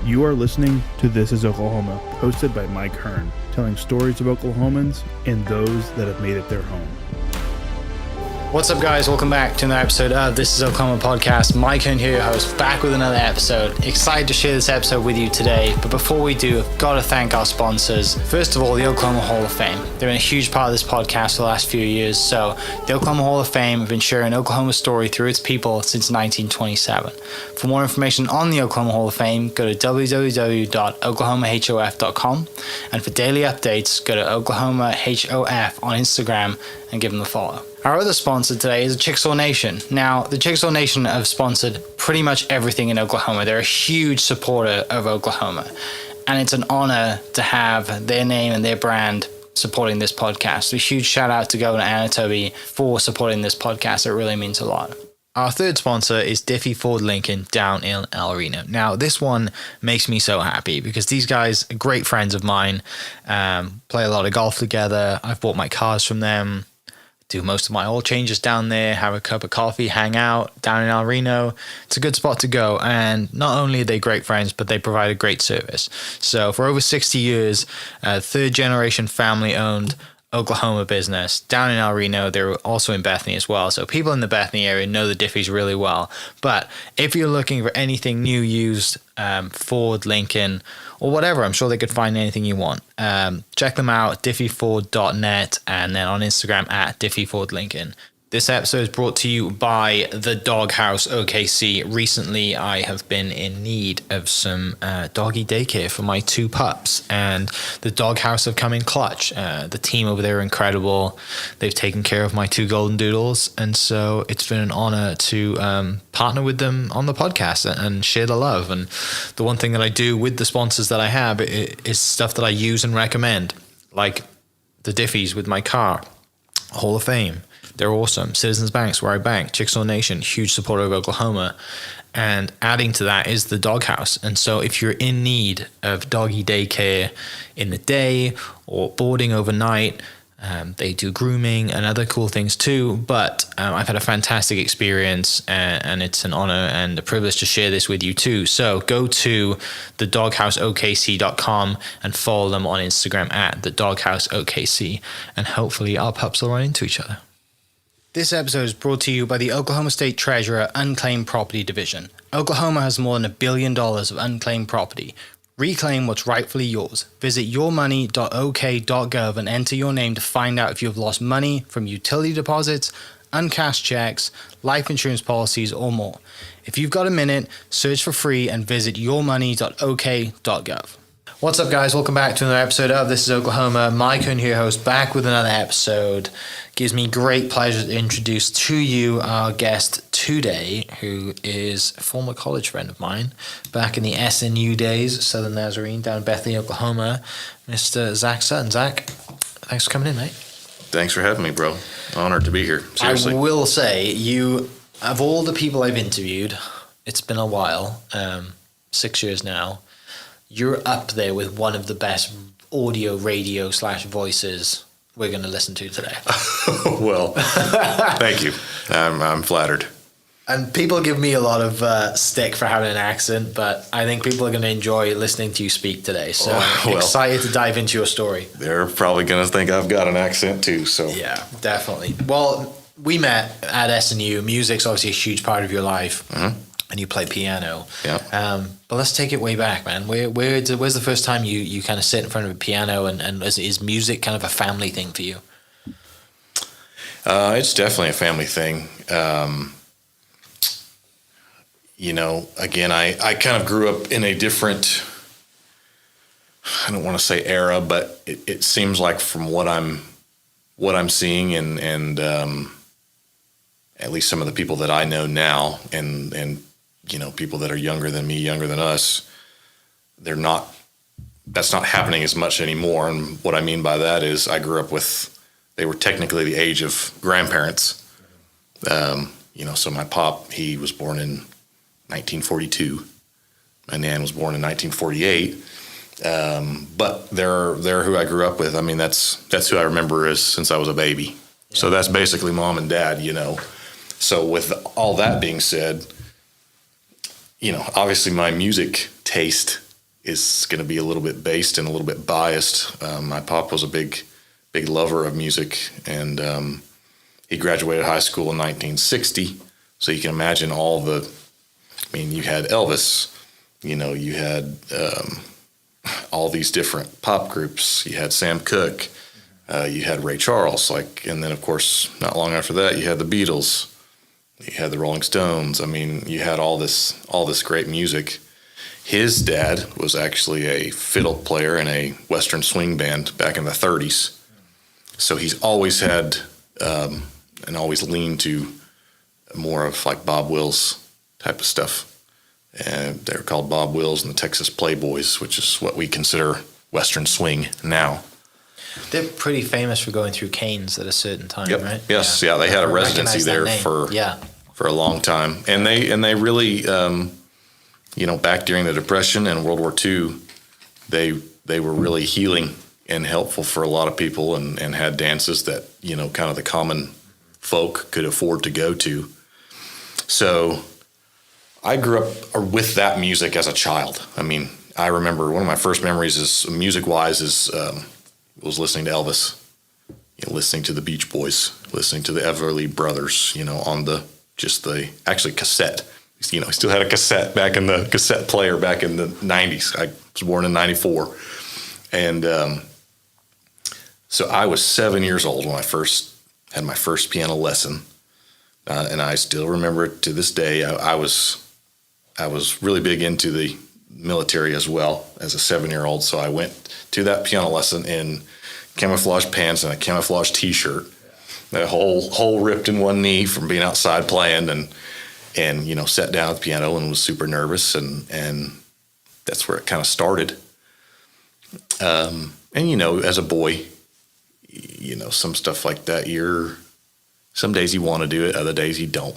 You are listening to This is Oklahoma, hosted by Mike Hearn, telling stories of Oklahomans and those that have made it their home. What's up, guys? Welcome back to another episode of This is Oklahoma podcast. Mike Hearn here, your host, back with another episode. Excited to share this episode with you today, but before we do, I've got to thank our sponsors. First of all, the Oklahoma Hall of Fame. They've been a huge part of this podcast for the last few years. So the Oklahoma Hall of Fame have been sharing Oklahoma's story through its people since 1927. For more information on the Oklahoma Hall of Fame, go to www.oklahomahof.com. And for daily updates, go to oklahomahof on Instagram and give them a follow. Our other sponsor today is Chickasaw Nation. Now, the Chickasaw Nation have sponsored pretty much everything in Oklahoma. They're a huge supporter of Oklahoma, and it's an honor to have their name and their brand supporting this podcast. A huge shout out to Governor Anatoby for supporting this podcast. It really means a lot. Our third sponsor is Diffie Ford Lincoln down in El Reno. Now, this one makes me so happy because these guys are great friends of mine, play a lot of golf together. I've bought my cars from them, do most of my oil changes down there, have a cup of coffee, hang out down in El Reno. It's a good spot to go. And not only are they great friends, but they provide a great service. So for over 60 years, third generation family owned Oklahoma business down in El Reno. They're also in Bethany as well. So people in the Bethany area know the Diffies really well. But if you're looking for anything new, used, Ford, Lincoln, or whatever, I'm sure they could find anything you want. Check them out, diffieford.net, and then on Instagram at diffiefordlincoln. This episode is brought to you by the Doghouse OKC. Recently, I have been in need of some doggy daycare for my two pups, and the Doghouse have come in clutch. The team over there are incredible. They've taken care of my two golden doodles, and so it's been an honor to partner with them on the podcast and share the love. And the one thing that I do with the sponsors that I have is stuff that I use and recommend, like the Diffies with my car, Hall of Fame. They're awesome. Citizens Banks, where I bank. Chickasaw Nation, huge supporter of Oklahoma. And adding to that is the Doghouse. And so if you're in need of doggy daycare in the day or boarding overnight, they do grooming and other cool things too. But I've had a fantastic experience, and it's an honor and a privilege to share this with you too. So go to thedogHouseOKC.com and follow them on Instagram at thedogHouseOKC. And hopefully our pups will run into each other. This episode is brought to you by the Oklahoma State Treasurer Unclaimed Property Division. Oklahoma has more than $1 billion of unclaimed property. Reclaim what's rightfully yours. Visit YourMoney.ok.gov and enter your name to find out if you have lost money from utility deposits, uncashed checks, life insurance policies, or more. If you've got a minute, search for free and visit YourMoney.ok.gov. What's up, guys? Welcome back to another episode of This is Oklahoma. Mike Hearn here, host, back with another episode. Gives me great pleasure to introduce to you our guest today, who is a former college friend of mine back in the SNU days, Southern Nazarene, down in Bethany, Oklahoma, Mr. Zach Sutton. Zach, thanks for coming in, mate. Thanks for having me, bro. Honored to be here. Seriously. I will say, you, of all the people I've interviewed, it's been a while, 6 years now, you're up there with one of the best audio, radio / voices we're going to listen to today. Well, thank you. I'm flattered. And people give me a lot of stick for having an accent, but I think people are going to enjoy listening to you speak today. So I'm excited to dive into your story. They're probably going to think I've got an accent too. So yeah, definitely. Well, we met at SNU. Music's obviously a huge part of your life. Mm-hmm. And you play piano. Yeah. But let's take it way back, man. Where's the first time you kind of sit in front of a piano, and is music kind of a family thing for you? It's definitely a family thing. Again, I kind of grew up in a different, I don't want to say era, but it seems like from what I'm seeing and at least some of the people that I know now and people that are younger than me, younger than us, that's not happening as much anymore. And what I mean by that is I grew up they were technically the age of grandparents. So my pop, he was born in 1942. My nan was born in 1948. But they're who I grew up with. I mean, that's who I remember since I was a baby. So that's basically mom and dad, you know. So with all that being said, you know, obviously my music taste is going to be a little bit based and a little bit biased. My pop was a big lover of music, and he graduated high school in 1960. So you can imagine you had Elvis, you know, you had all these different pop groups. You had Sam Cooke, you had Ray Charles, and then of course, not long after that, you had the Beatles, you had the Rolling Stones. I mean, you had all this great music. His dad was actually a fiddle player in a Western swing band back in the 30s. So he's always had and always leaned to more of like Bob Wills type of stuff. And they're called Bob Wills and the Texas Playboys, which is what we consider Western swing now. They're pretty famous for going through Canes at a certain time, Yep. right? Yes, yeah. They had a residency there for a long time, and they really, you know, back during the Depression and World War II, they were really healing and helpful for a lot of people, and had dances that, you know, kind of the common folk could afford to go to. So I grew up with that music as a child. I mean, I remember one of my first memories is music-wise was listening to Elvis, you know, listening to the Beach Boys, listening to the Everly Brothers, you know, on actually cassette. You know, I still had a cassette back in the cassette player back in the 90s. I was born in 94. And so I was 7 years old when I first had my first piano lesson. And I still remember it to this day. I was really big into the military as well as a 7-year-old. So I went to that piano lesson in camouflage pants and a camouflage T-shirt. A hole ripped in one knee from being outside playing, and you know, sat down at the piano and was super nervous, and that's where it kind of started. And you know, as a boy, you know, some stuff like that, some days you want to do it, other days you don't.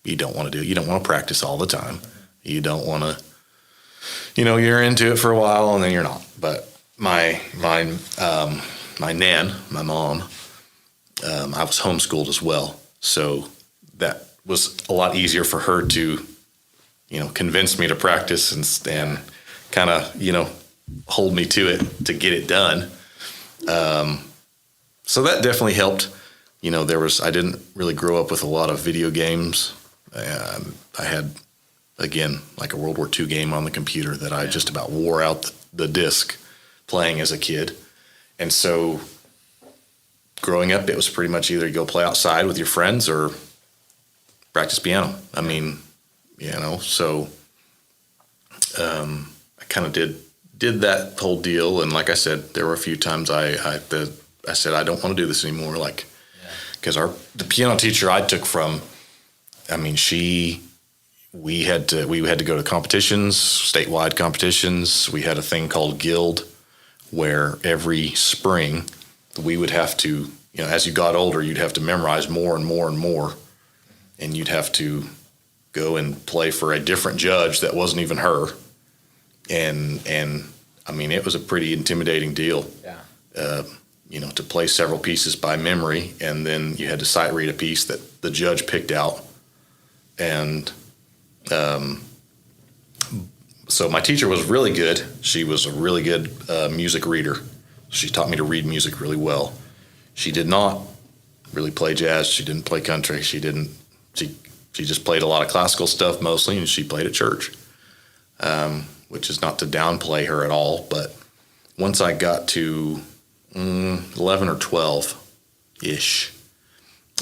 You don't want to do it. You don't want to practice all the time. You don't want to, you know, you're into it for a while and then you're not. But my nan, my mom, I was homeschooled as well. So that was a lot easier for her to, you know, convince me to practice and kind of, you know, hold me to it to get it done. So that definitely helped. You know, I didn't really grow up with a lot of video games. I had, again, like a World War II game on the computer that I just about wore out the disc playing as a kid. And so growing up, it was pretty much either you go play outside with your friends or practice piano. I mean, you know, so I kind of did that whole deal. And like I said, there were a few times I said, I don't want to do this anymore. Because the piano teacher I took from, I mean, we had to go to competitions, statewide competitions. We had a thing called Guild, where every spring we would have to, you know, as you got older, you'd have to memorize more and more and more, and you'd have to go and play for a different judge that wasn't even her. And I mean, it was a pretty intimidating deal. Yeah. You know, to play several pieces by memory, and then you had to sight read a piece that the judge picked out. And so my teacher was really good. She was a really good music reader. She taught me to read music really well. She did not really play jazz. She didn't play country. She just played a lot of classical stuff mostly, and she played at church, which is not to downplay her at all. But once I got to 11 or 12-ish,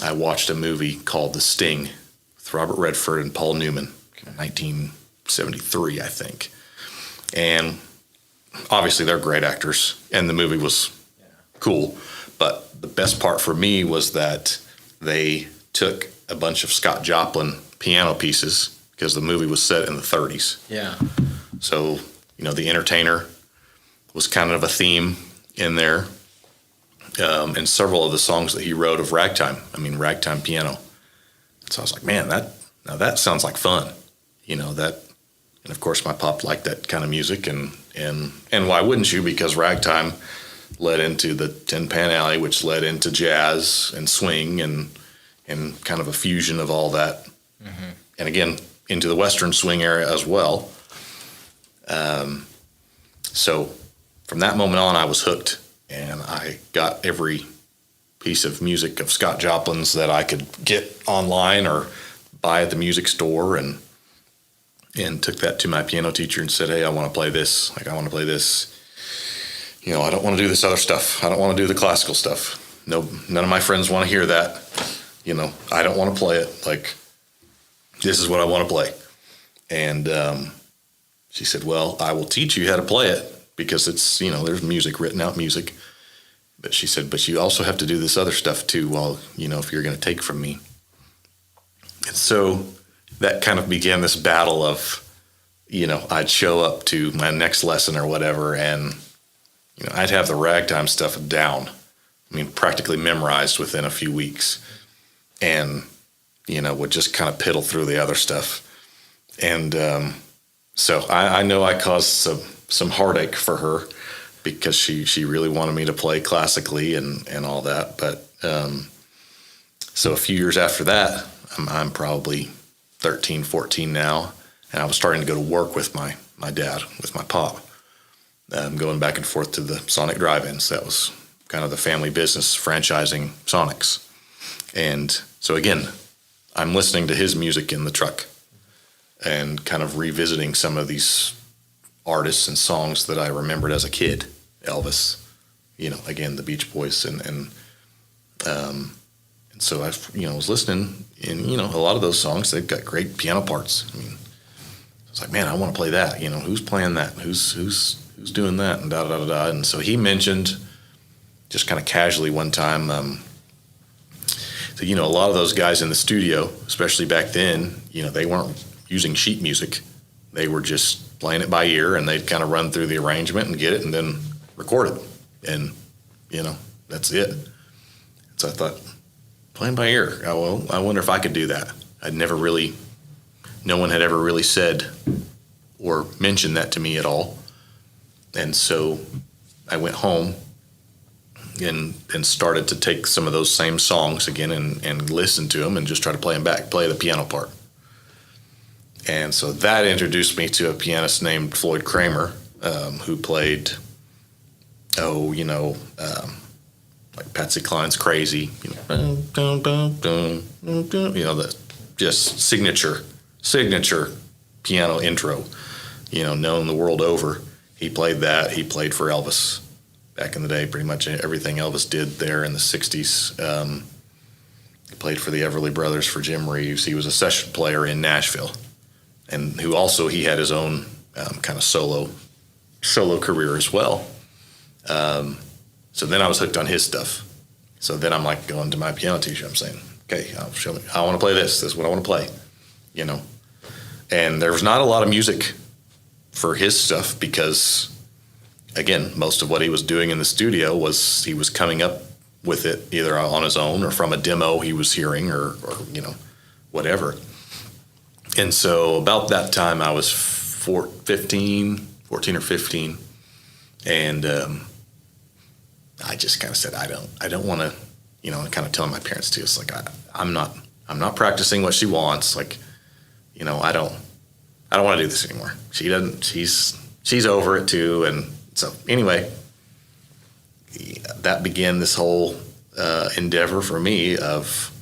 I watched a movie called The Sting with Robert Redford and Paul Newman, 1973, I think. And obviously they're great actors, and the movie was cool. But the best part for me was that they took a bunch of Scott Joplin piano pieces, because the movie was set in the 30s. Yeah. So, you know, The Entertainer was kind of a theme in there. And several of the songs that he wrote of ragtime piano. So I was like, man, that sounds like fun, you know, that. And of course my pop liked that kind of music, and why wouldn't you? Because ragtime led into the Tin Pan Alley, which led into jazz and swing and kind of a fusion of all that. Mm-hmm. And again, into the Western swing area as well. So from that moment on, I was hooked, and I got every piece of music of Scott Joplin's that I could get online or buy at the music store, and took that to my piano teacher and said, hey, I want to play this. Like, I want to play this. You know, I don't want to do this other stuff. I don't want to do the classical stuff. No, none of my friends want to hear that. You know, I don't want to play it. Like, this is what I want to play. And she said, well, I will teach you how to play it, because it's, you know, there's music, written out music. But she said, but you also have to do this other stuff too, while, you know, if you're going to take from me. And so that kind of began this battle of, you know, I'd show up to my next lesson or whatever, and, you know, I'd have the ragtime stuff down. I mean, practically memorized within a few weeks, and, you know, would just kind of piddle through the other stuff. And so I know I caused some heartache for her, because she really wanted me to play classically and all that. But so a few years after that, I'm probably 13, 14 now, and I was starting to go to work with my dad, with my pop, going back and forth to the Sonic drive-ins. That was kind of the family business, franchising Sonics. And so again, I'm listening to his music in the truck and kind of revisiting some of these artists and songs that I remembered as a kid. Elvis, you know, again, the Beach Boys, and so I, you know, was listening, and, you know, a lot of those songs, they've got great piano parts. I mean, I was like, man, I want to play that. You know, who's playing that? Who's doing that? And da da da da. And so he mentioned, just kind of casually one time, that, you know, a lot of those guys in the studio, especially back then, you know, they weren't using sheet music. They were just playing it by ear, and they'd kind of run through the arrangement and get it and then record it. And, you know, that's it. So I thought, playing by ear, oh, well, I wonder if I could do that. No one had ever really said or mentioned that to me at all. And so I went home and started to take some of those same songs again and listen to them and just try to play them back, play the piano part. And so that introduced me to a pianist named Floyd Kramer, who played, like Patsy Cline's Crazy, you know, the just signature piano intro, you know, known the world over. He played that. He played for Elvis back in the day, pretty much everything Elvis did there in the 60s. He played for the Everly Brothers, for Jim Reeves. He was a session player in Nashville, and who also, he had his own kind of solo career as well. So then I was hooked on his stuff. So then I'm like going to my piano teacher. I'm saying, okay, show me. I want to play this. This is what I want to play, you know. And there was not a lot of music for his stuff, because, again, most of what he was doing in the studio was he was coming up with it either on his own or from a demo he was hearing or you know, whatever. And so about that time I was 14 or 15, and I just kind of said, I don't want to, you know, kind of telling my parents too. It's like, I'm not practicing what she wants. Like, you know, I don't want to do this anymore. She doesn't, she's over it too. And so anyway, that began this whole endeavor for me of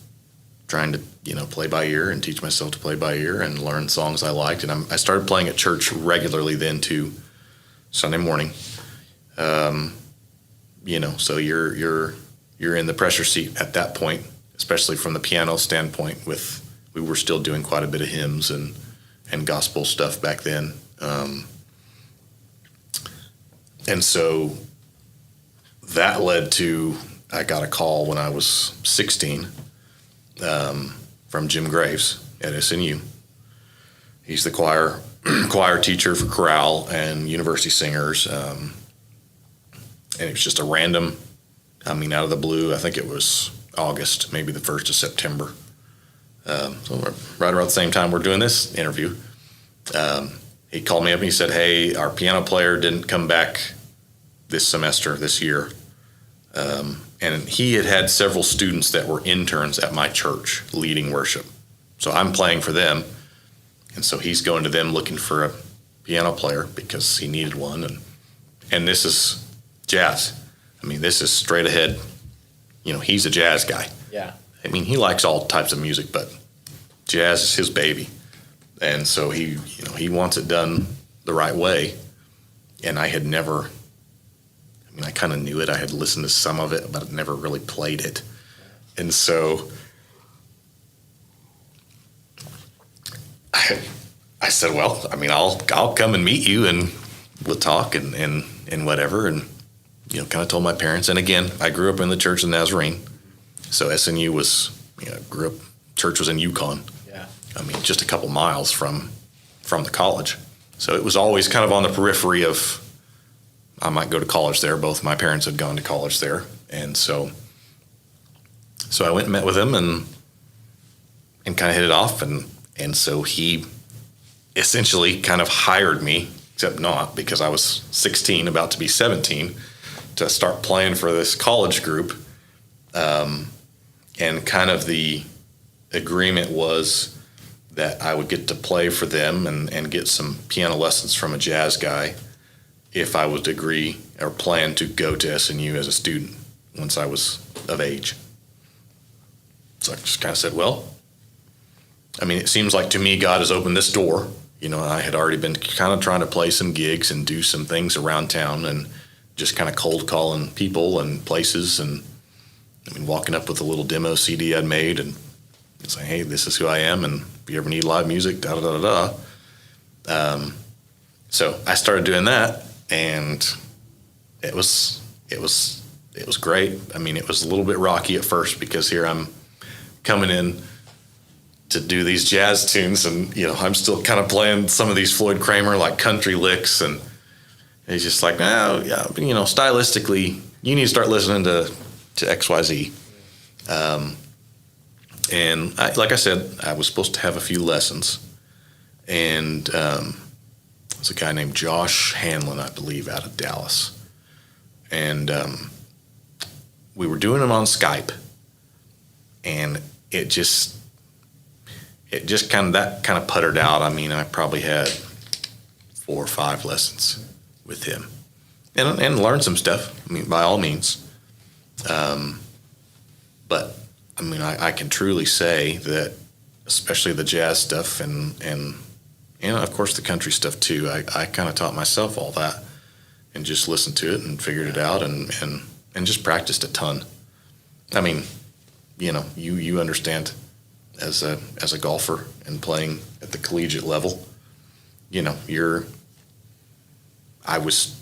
trying to, you know, play by ear and teach myself to play by ear and learn songs I liked. And I started playing at church regularly then too, Sunday morning. You know, so you're in the pressure seat at that point, especially from the piano standpoint. We were still doing quite a bit of hymns and gospel stuff back then, and so that led to, I got a call when I was 16 from Jim Graves at SNU. He's the choir teacher for chorale and university singers. And it was just a random, out of the blue. I think it was August, maybe the 1st of September. So right around the same time we're doing this interview, he called me up and he said, hey, our piano player didn't come back this year. And he had several students that were interns at my church leading worship. So I'm playing for them. And so he's going to them looking for a piano player because he needed one. And this is jazz. I mean, this is straight ahead. He's a jazz guy. Yeah. I mean, he likes all types of music, but jazz is his baby. And so he wants it done the right way. And I had never, I kind of knew it. I had listened to some of it, but I'd never really played it. And so I said, well, I'll come and meet you and we'll talk and whatever. And, kind of told my parents. And again, I grew up in the Church of the Nazarene. So SNU was, church was in Yukon. Yeah. Just a couple miles from the college. So it was always kind of on the periphery of, I might go to college there. Both my parents had gone to college there. And so I went and met with him and kind of hit it off. And so he essentially kind of hired me, except not, because I was 16, about to be 17, to start playing for this college group. And kind of the agreement was that I would get to play for them and get some piano lessons from a jazz guy if I would agree or plan to go to SNU as a student once I was of age. So I just kind of said, well, it seems like to me God has opened this door. I had already been kind of trying to play some gigs and do some things around town and just kind of cold calling people and places and walking up with a little demo CD I'd made and saying, hey, this is who I am, and if you ever need live music, da-da-da-da-da. So I started doing that, and it was great. It was a little bit rocky at first because here I'm coming in to do these jazz tunes, and I'm still kind of playing some of these Floyd Kramer like country licks, and he's just like, oh yeah, stylistically, you need to start listening to XYZ. And like I said, I was supposed to have a few lessons, and there's a guy named Josh Hanlon, I believe, out of Dallas, and we were doing them on Skype, and it just kind of puttered out. I probably had 4 or 5 lessons with him, and learned some stuff. By all means, but I can truly say that, especially the jazz stuff and of course the country stuff too. I kind of taught myself all that and just listened to it and figured it out and just practiced a ton. You understand as a golfer and playing at the collegiate level. I was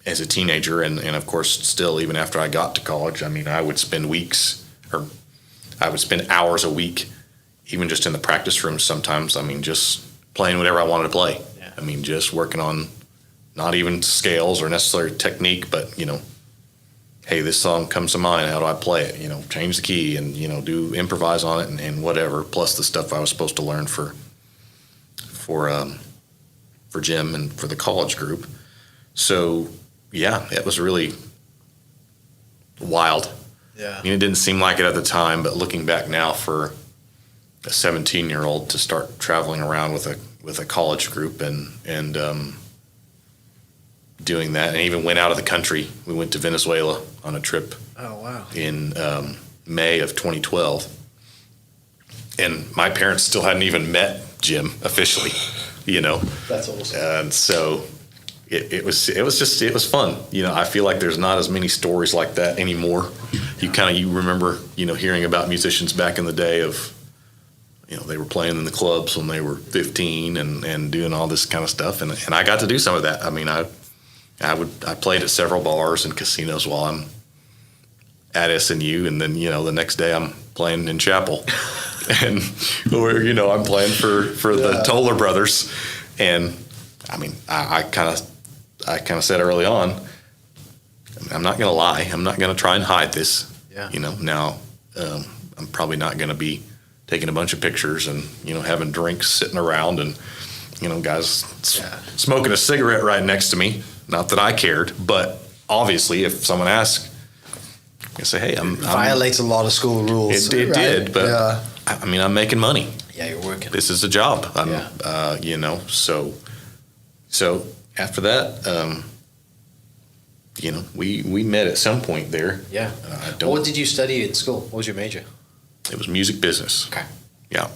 as a teenager and of course still even after I got to college. I would spend hours a week, even just in the practice room sometimes. Just playing whatever I wanted to play. Yeah. Just working on not even scales or necessarily technique, but, hey, this song comes to mind. How do I play it? Change the key and, do improvise on it and whatever, plus the stuff I was supposed to learn for Jim and for the college group. So, yeah, it was really wild. Yeah. It didn't seem like it at the time, but looking back now, for a 17-year-old to start traveling around with a college group and doing that, and even went out of the country. We went to Venezuela on a trip. Oh wow! In May of 2012, and my parents still hadn't even met Jim officially. That's awesome. And so it was fun. I feel like there's not as many stories like that anymore. You remember, hearing about musicians back in the day of, they were playing in the clubs when they were 15 and doing all this kind of stuff. And I got to do some of that. I played at several bars and casinos while I'm at SNU. And then, the next day I'm playing in chapel and, I'm playing for the Toller brothers. And I kind of said early on, I'm not going to lie. I'm not going to try and hide this. Yeah. Now I'm probably not going to be taking a bunch of pictures and, having drinks sitting around and, guys smoking a cigarette right next to me. Not that I cared, but obviously if someone asks, I say, hey, I'm violates a lot of school rules. It right? did, but yeah. I mean, I'm making money. Yeah, you're working. This is a job. Yeah. You know, so after that, you know, we met at some point there. Yeah. What did you study in school? What was your major? It was music business. Okay. Yeah,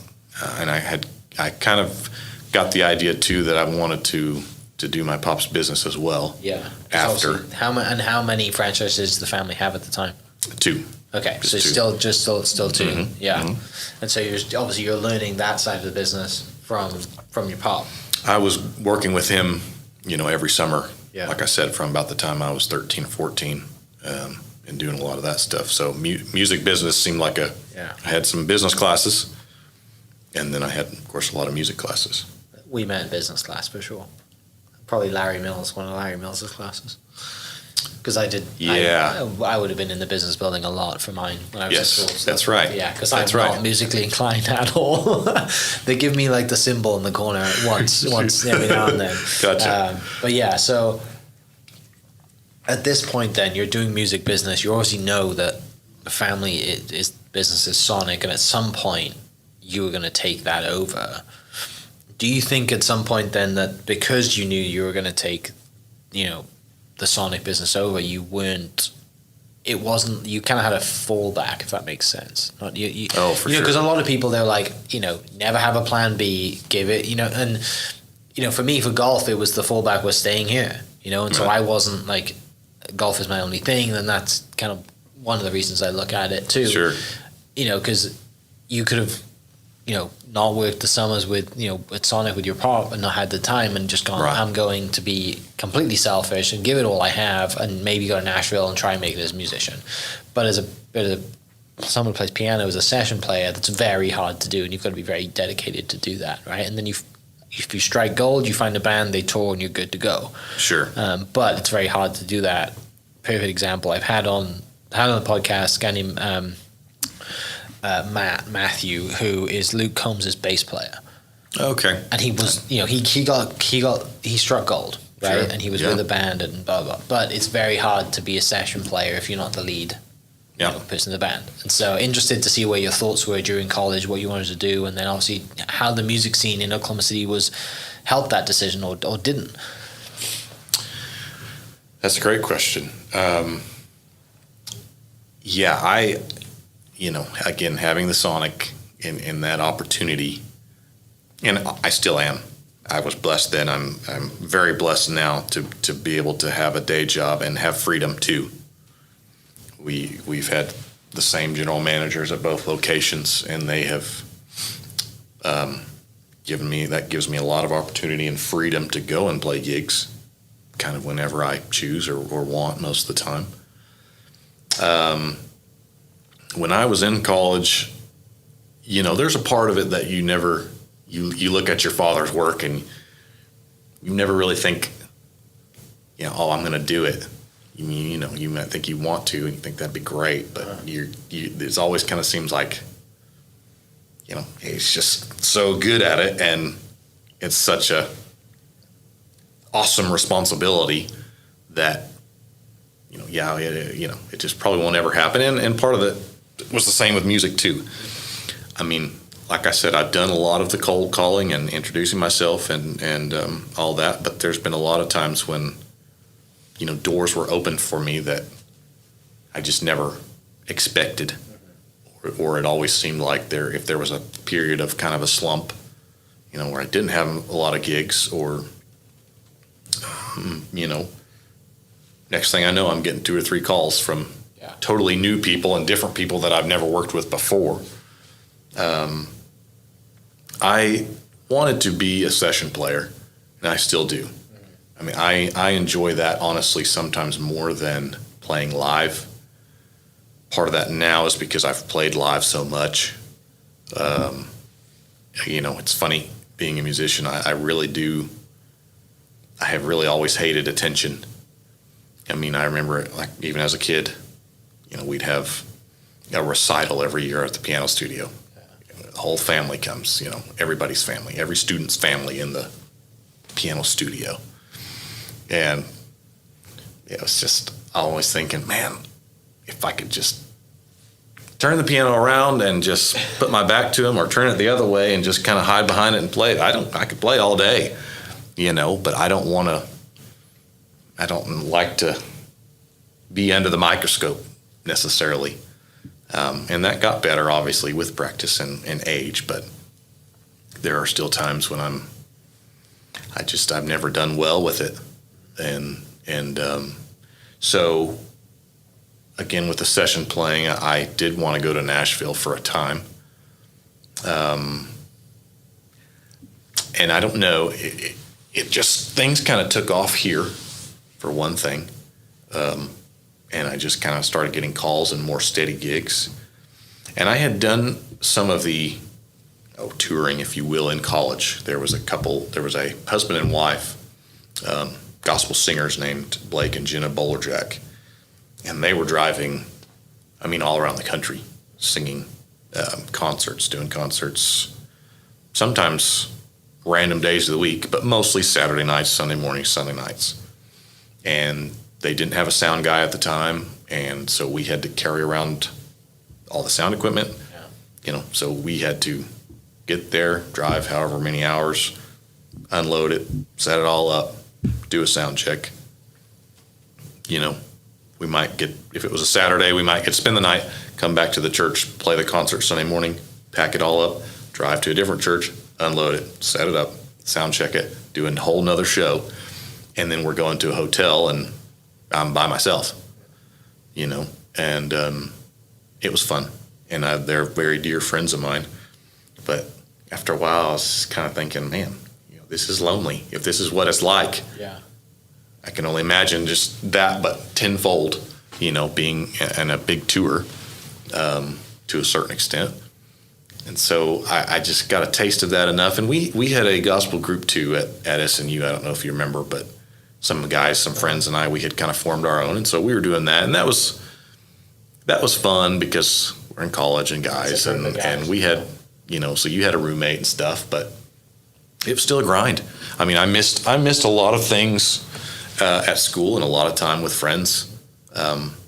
and I kind of got the idea too that I wanted to do my pop's business as well. Yeah. After how many franchises did the family have at the time? 2. Okay, Just so 2. still 2. Mhm. Yeah. Mhm. And so you're learning that side of the business from your pop. I was working with him, you know, every summer. Yeah. Like I said, from about the time I was 13 or 14, and doing a lot of that stuff. So music business seemed like I had some business classes, and then I had, of course, a lot of music classes. We met in business class for sure. Probably Larry Mills, one of Larry Mills's classes. Because I did. Yeah. I would have been in the business building a lot for mine when I was Yes, in school. So that's right. Yeah, because That's I'm right. not musically inclined at all. They give me like the cymbal in the corner once every now and then. Gotcha. But yeah, so at this point, then you're doing music business. You obviously know that the family is business is sonic, and at some point you were going to take that over. Do you think at some point then that because you knew you were going to take, you know, the sonic business over, you kind of had a fallback, if that makes sense? Not you. Oh, for sure. sure. Because a lot of people, they're like, you know, never have a plan B, give it, you know, and, you know, for me, for golf, it was the fallback was staying here, you know, and so I wasn't like, golf is my only thing, and that's kind of one of the reasons I look at it too. Sure. You know, because you could have, you know, not worked the summers with, you know, at Sonic with your pop and not had the time and just gone, Right. I'm going to be completely selfish and give it all I have and maybe go to Nashville and try and make it as a musician. But as someone who plays piano as a session player, that's very hard to do, and you've got to be very dedicated to do that, right? And then if you strike gold, you find a band, they tour, and you're good to go. Sure. But it's very hard to do that. Perfect example. I've had on the podcast a guy named Matthew, who is Luke Combs' bass player, Okay. and he was, you know, he struck gold, right? Sure. And he was Yeah. with a band and blah blah. But it's very hard to be a session player if you're not the lead person in the band. And so interested to see where your thoughts were during college, what you wanted to do, and then obviously how the music scene in Oklahoma City helped that decision or didn't. That's a great question. You know, again, having the sonic in that opportunity, and I still am. I was blessed then. I'm very blessed now to be able to have a day job and have freedom too. We've had the same general managers at both locations, and they have gives me a lot of opportunity and freedom to go and play gigs, kind of whenever I choose or want most of the time. When I was in college, you know, there's a part of it that you look at your father's work and you never really think, you know, oh, I'm going to do it. You know, you might think you want to and you think that'd be great, but it always kind of seems like, you know, he's just so good at it, and it's such a awesome responsibility that, you know, it just probably won't ever happen. And part of it was the same with music too. I mean, like I said, I've done a lot of the cold calling and introducing myself and all that, but there's been a lot of times when, you know, doors were opened for me that I just never expected, or it always seemed like if there was a period of kind of a slump, you know, where I didn't have a lot of gigs, or, you know, next thing I know, I'm getting 2 or 3 calls from totally new people and different people that I've never worked with before. I wanted to be a session player, and I still do. I mean, I enjoy that, honestly, sometimes more than playing live. Part of that now is because I've played live so much. You know, it's funny, being a musician, I really do. I have really always hated attention. I mean, I remember, like, even as a kid, you know, we'd have a recital every year at the piano studio. The whole family comes, you know, everybody's family, every student's family in the piano studio. And it was just, I always thinking, man, if I could just turn the piano around and just put my back to him, or turn it the other way and just kind of hide behind it and play. I could play all day, but I don't like to be under the microscope necessarily. And that got better, obviously, with practice and age, but there are still times when I've never done well with it. So again, with the session playing, I did want to go to Nashville for a time. And I don't know, it just, things kind of took off here, for one thing. And I just kind of started getting calls and more steady gigs. And I had done some of the touring, if you will, in college. There was a husband and wife, gospel singers named Blake and Jenna Bowlerjack. And they were driving, all around the country, singing concerts, doing concerts, sometimes random days of the week, but mostly Saturday nights, Sunday mornings, Sunday nights. And they didn't have a sound guy at the time, and so we had to carry around all the sound equipment. Yeah. So we had to get there, drive however many hours, unload it, set it all up, do a sound check. We might get, if it was a Saturday, we might spend the night, come back to the church, play the concert Sunday morning, pack it all up, drive to a different church, unload it, set it up, sound check it, do a whole nother show. And then we're going to a hotel and I'm by myself, and it was fun. And they're very dear friends of mine. But after a while, I was kind of thinking, man, this is lonely. If this is what it's like, yeah, I can only imagine just that, but tenfold, being in a big tour to a certain extent. And so I just got a taste of that enough. And we had a gospel group too at SNU. I don't know if you remember, but some guys, some friends and I, we had kind of formed our own. And so we were doing that. And that was fun because we're in college and guys. And we had, so you had a roommate and stuff, but it was still a grind. I missed a lot of things at school and a lot of time with friends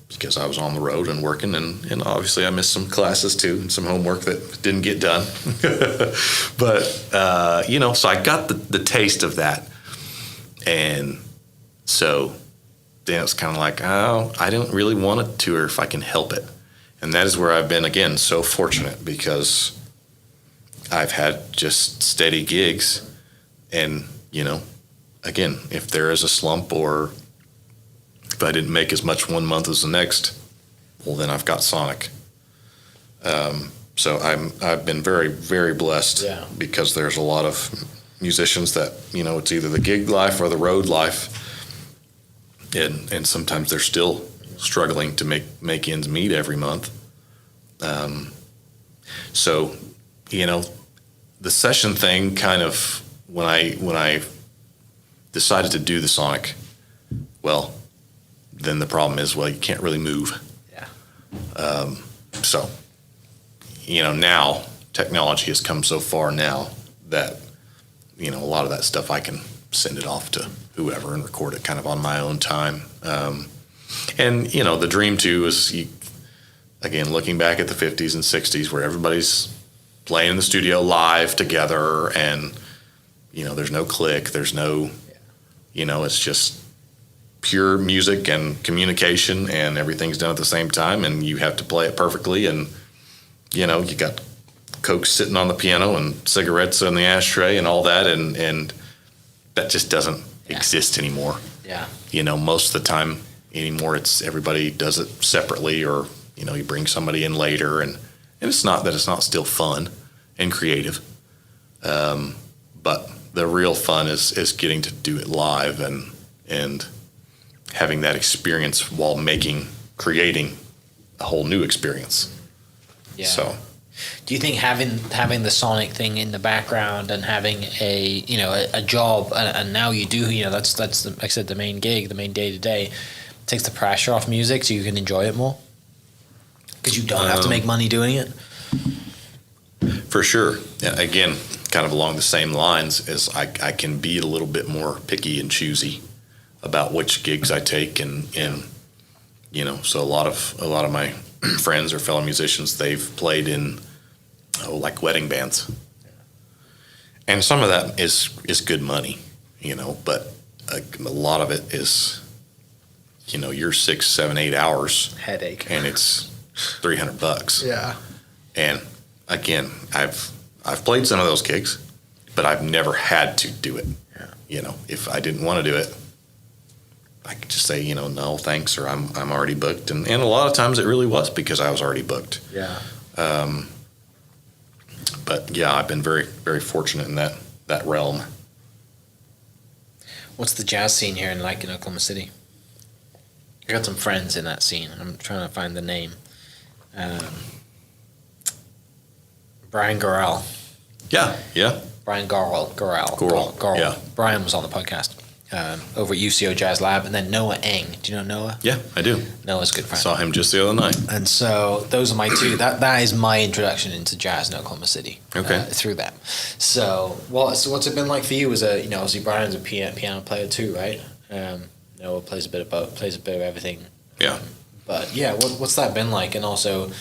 because I was on the road and working, and obviously I missed some classes too and some homework that didn't get done. But so I got the taste of that, and so then it's kind of like, oh, I don't really want to tour if I can help it, and that is where I've been again so fortunate because I've had just steady gigs, and again, if there is a slump or if I didn't make as much one month as the next, well, then I've got Sonic. So I've been very, very blessed because there's a lot of musicians that, it's either the gig life or the road life. And sometimes they're still struggling to make ends meet every month. So, the session thing kind of, when I decided to do the Sonic, well, then the problem is, you can't really move. Yeah. So, now technology has come so far now that, a lot of that stuff I can send it off to whoever and record it kind of on my own time. And, the dream too is, again, looking back at the 50s and 60s where everybody's playing in the studio live together and, there's no click, there's no, it's just pure music and communication and everything's done at the same time and you have to play it perfectly. And, you got Coke sitting on the piano and cigarettes in the ashtray and all that. And that just doesn't exist anymore. Yeah. Most of the time anymore, it's everybody does it separately or, you bring somebody in later and it's not that it's not still fun and creative. But the real fun is getting to do it live and having that experience while creating a whole new experience. Yeah. So, do you think having the Sonic thing in the background and having a job and now you do, that's the, like I said, the main gig, the main day to day, takes the pressure off music so you can enjoy it more? Because you don't have to make money doing it? For sure. Yeah, again, kind of along the same lines as I can be a little bit more picky and choosy about which gigs I take and So a lot of my friends or fellow musicians, they've played in like wedding bands, and some of that is good money, but a lot of it is, you're 6, 7, 8 hours Headache. and it's $300. Yeah. And again, I've played some of those gigs, but I've never had to do it. Yeah. If I didn't want to do it, I could just say, no, thanks, or I'm already booked. And a lot of times it really was because I was already booked. Yeah. But yeah, I've been very, very fortunate in that realm. What's the jazz scene here in Oklahoma City? I got some friends in that scene. I'm trying to find the name. Brian Gorell. Yeah. Brian Gorell. Yeah. Brian was on the podcast over at UCO Jazz Lab, and then Noah Eng. Do you know Noah? Yeah, I do. Noah's a good friend. Saw him just the other night. And so those are my two. That is my introduction into jazz in Oklahoma City. Okay. Through them. So what's it been like for you? As obviously Brian's a piano player too, right? Noah plays a bit of both, plays a bit of everything. Yeah. But yeah, what's that been like? And also,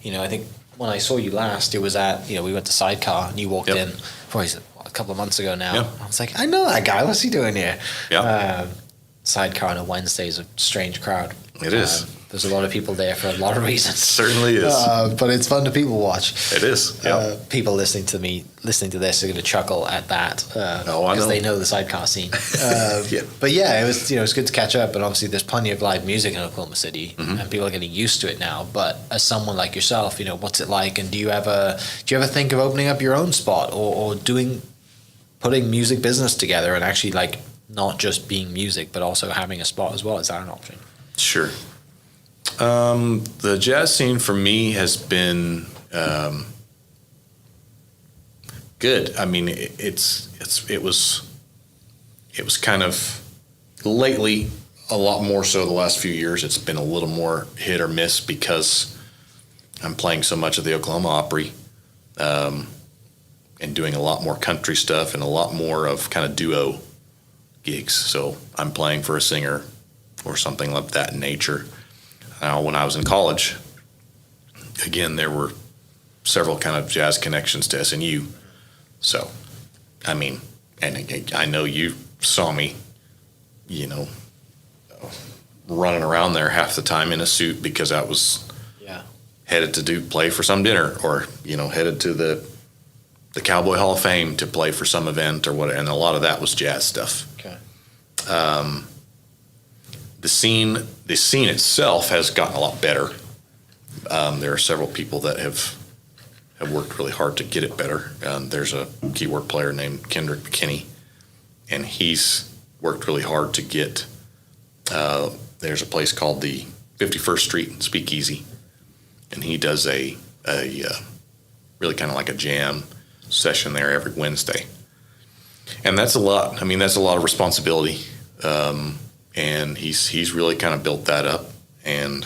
I think when I saw you last, it was at we went to Sidecar and you walked in. Probably a couple of months ago now. Yep. I was like, I know that guy. What's he doing here? Yeah. Sidecar on a Wednesday is a strange crowd. It is. There's a lot of people there for a lot of reasons. It certainly is. But it's fun to people watch. It is. Yeah. People listening to this are going to chuckle at that because they know the Sidecar scene. Yeah. But yeah, it was good to catch up. And obviously, there's plenty of live music in Oklahoma City, and people are getting used to it now. But as someone like yourself, what's it like? And do you ever think of opening up your own spot or putting music business together and actually not just being music, but also having a spot as well? Is that an option? Sure. The jazz scene for me has been good. I mean, it was kind of lately, a lot more so the last few years. It's been a little more hit or miss because I'm playing so much of the Oklahoma Opry, and doing a lot more country stuff and a lot more of kind of duo gigs. So I'm playing for a singer or something like that in nature. When I was in college, again, there were several kind of jazz connections to SNU. So, I mean, and I know you saw me, running around there half the time in a suit because I was headed to play for some dinner or, headed to the Cowboy Hall of Fame to play for some event or whatever. And a lot of that was jazz stuff. Okay. The scene itself has gotten a lot better. There are several people that have worked really hard to get it better. There's a keyboard player named Kendrick McKinney, and he's worked really hard to get. There's a place called the 51st Street Speakeasy, and he does a really kind of like a jam session there every Wednesday, and that's a lot. I mean, that's a lot of responsibility. And he's really kind of built that up. And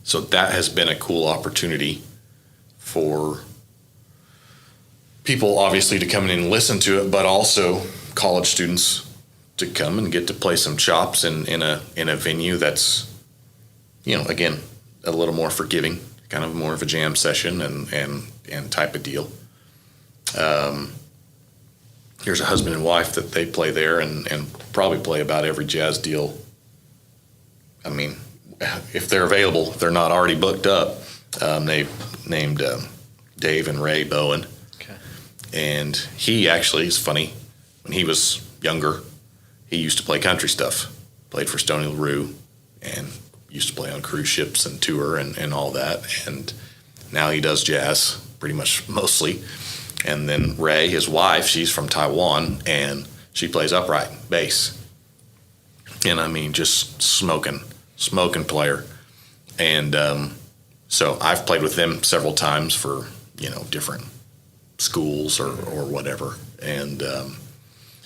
so that has been a cool opportunity for people, obviously, to come in and listen to it, but also college students to come and get to play some chops in a venue that's, again, a little more forgiving, kind of more of a jam session and type of deal. Here's a husband and wife that they play there and probably play about every jazz deal. I mean, if they're available, if they're not already booked up, they've named Dave and Ray Bowen. Okay. And he actually is funny. When he was younger, he used to play country stuff, played for Stoney LaRue, and used to play on cruise ships and tour and all that. And now he does jazz pretty much mostly. And then Ray, his wife, she's from Taiwan, and she plays upright bass. And I mean, just smoking player. And so I've played with them several times for, different schools or whatever. And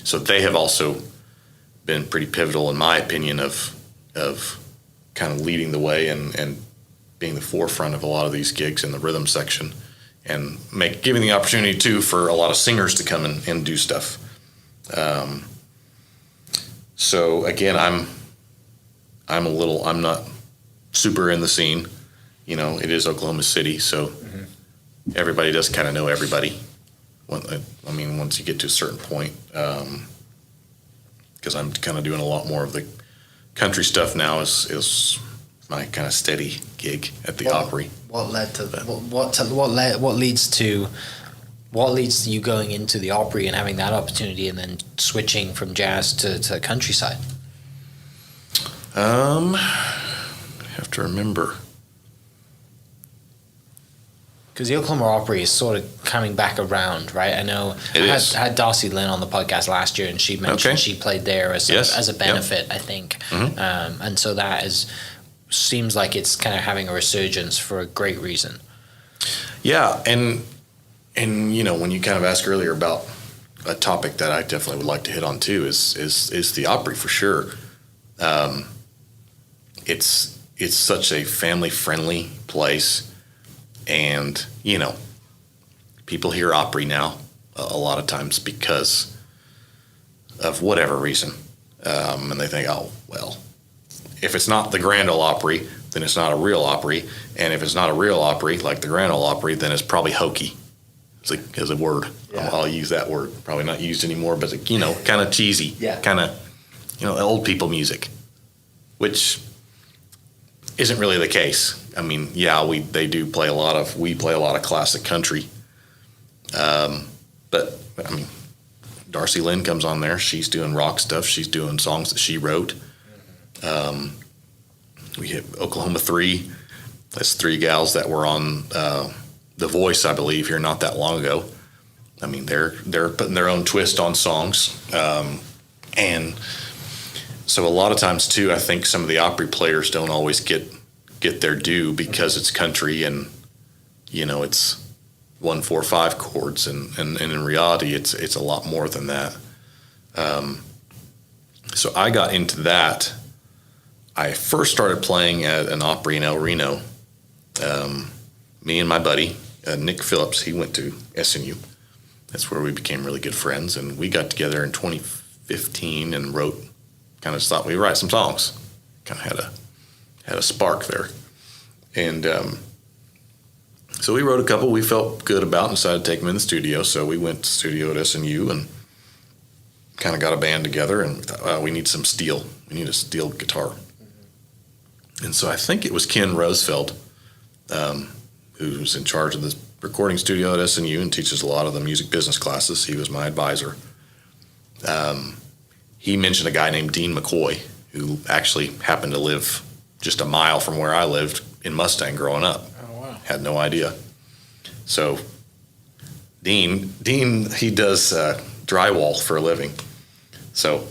so they have also been pretty pivotal, in my opinion, of kind of leading the way and being the forefront of a lot of these gigs in the rhythm section. And giving the opportunity too for a lot of singers to come in and do stuff. So again, I'm not super in the scene. You know, it is Oklahoma City, so everybody does kind of know everybody. I mean, once you get to a certain point, because I'm kind of doing a lot more of the country stuff now is my kind of steady gig at the Opry. What led to what leads to you going into the Opry and having that opportunity, and then switching from jazz to countryside? I have to remember. Because the Oklahoma Opry is sort of coming back around, right? I know It I is. had Darcy Lynn on the podcast last year, and she mentioned she played there as a benefit, I think. And so that seems like it's kind of having a resurgence for a great reason. Yeah, and you know, when you kind of asked earlier about a topic that I definitely would like to hit on too is the Opry for sure. It's such a family friendly place. And, you know, people hear Opry now a lot of times because of whatever reason. And they think, oh, well, if it's not the Grand Ole Opry, then it's not a real Opry. And if it's not a real Opry, like the Grand Ole Opry, then it's probably hokey as a word. Yeah. I'll use that word. Probably not used anymore, but, you know, kind of cheesy. Kind of, you know, old people music, which isn't really the case. I mean, yeah, we play a lot of classic country. But I mean, Darcy Lynn comes on there. She's doing rock stuff. She's doing songs that she wrote. We hit Oklahoma 3. That's 3 gals that were on The Voice, I believe, here not that long ago. I mean, they're putting their own twist on songs. And so a lot of times too, I think some of the Opry players don't always get their due because it's country and, you know, it's 1, 4, 5 chords and in reality it's a lot more than that. So I got into that. I first started playing at an Opry in El Reno. Me and my buddy Nick Phillips, he went to SNU. That's where we became really good friends, and we got together in 2015 and thought we'd write some songs. Kind of had a spark there. And so we wrote a couple we felt good about and decided to take them in the studio. So we went to the studio at SNU and kind of got a band together, and we thought, we need some steel. We need a steel guitar. And so I think it was Ken Rosefeld, who's in charge of the recording studio at SNU and teaches a lot of the music business classes. He was my advisor. He mentioned a guy named Dean McCoy, who actually happened to live just a mile from where I lived in Mustang growing up. Oh, wow. Had no idea. So Dean, he does drywall for a living. So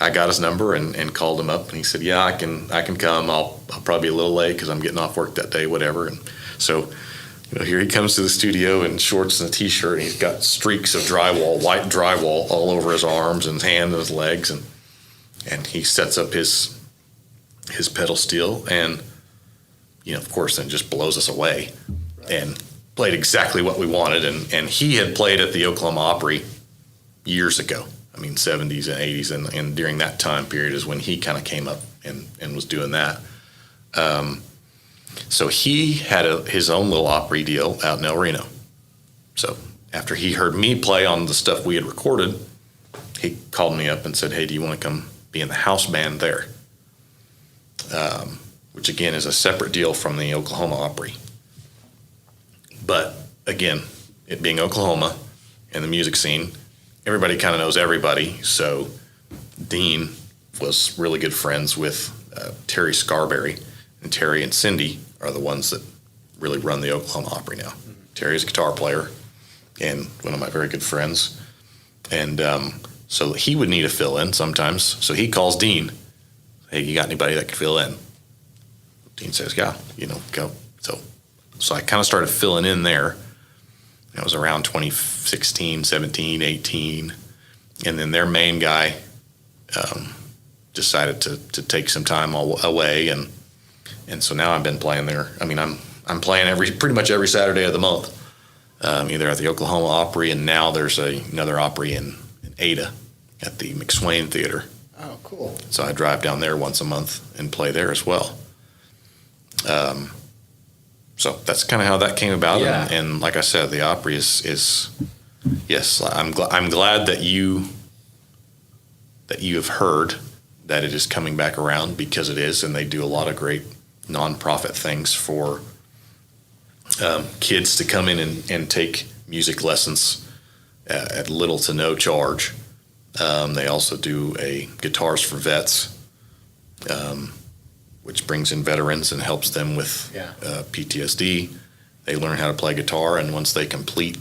I got his number and called him up, and he said, yeah, I can come. I'll probably be a little late because I'm getting off work that day, whatever. And so, you know, here he comes to the studio in shorts and a T-shirt, and he's got streaks of drywall, white drywall, all over his arms and his hands and his legs, and he sets up his pedal steel, and, you know, of course, then just blows us away, and played exactly what we wanted. And he had played at the Oklahoma Opry years ago. I mean, 70s and 80s, and during that time period is when he kind of came up and was doing that. So he had his own little Opry deal out in El Reno. So after he heard me play on the stuff we had recorded, he called me up and said, hey, do you want to come be in the house band there? Which again is a separate deal from the Oklahoma Opry. But again, it being Oklahoma and the music scene, everybody kind of knows everybody. So Dean was really good friends with Terry Scarberry, and Terry and Cindy are the ones that really run the Oklahoma Opry now. Mm-hmm. Terry's a guitar player and one of my very good friends. And so he would need a fill-in sometimes. So he calls Dean, hey, you got anybody that can fill in? Dean says, yeah, you know, go. So I kind of started filling in there. It was around 2016, 17, 18. And then their main guy decided to take some time away. And so now I've been playing there. I mean, I'm playing pretty much every Saturday of the month, either at the Oklahoma Opry, and now there's another Opry in Ada at the McSwain Theater. Oh, cool. So I drive down there once a month and play there as well. So that's kind of how that came about. Yeah. And like I said, the Opry is yes, I'm glad that you have heard that it is coming back around, because it is, and they do a lot of great nonprofit things for kids to come in and take music lessons at little to no charge. They also do a Guitars for Vets, which brings in veterans and helps them with PTSD. They learn how to play guitar, and once they complete,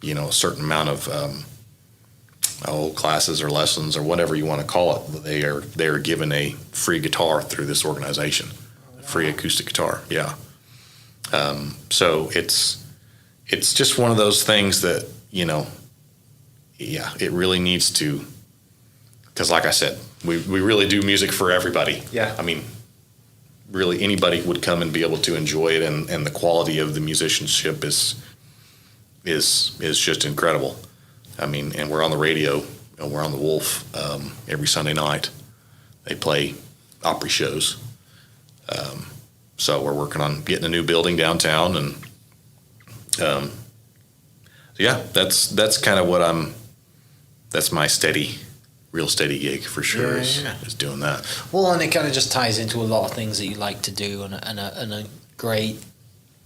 a certain amount of classes or lessons or whatever you want to call it, they are given a free guitar through this organization, free acoustic guitar. Yeah. So it's just one of those things that, it really needs to, because like I said, we really do music for everybody. Yeah. I mean, really anybody would come and be able to enjoy it, and the quality of the musicianship is just incredible. I mean, and we're on the radio, we're on the Wolf every Sunday night. They play Opry shows. So we're working on getting a new building downtown, and that's kind of what that's my real steady gig for sure, is doing that. Well, and it kind of just ties into a lot of things that you like to do, and a great,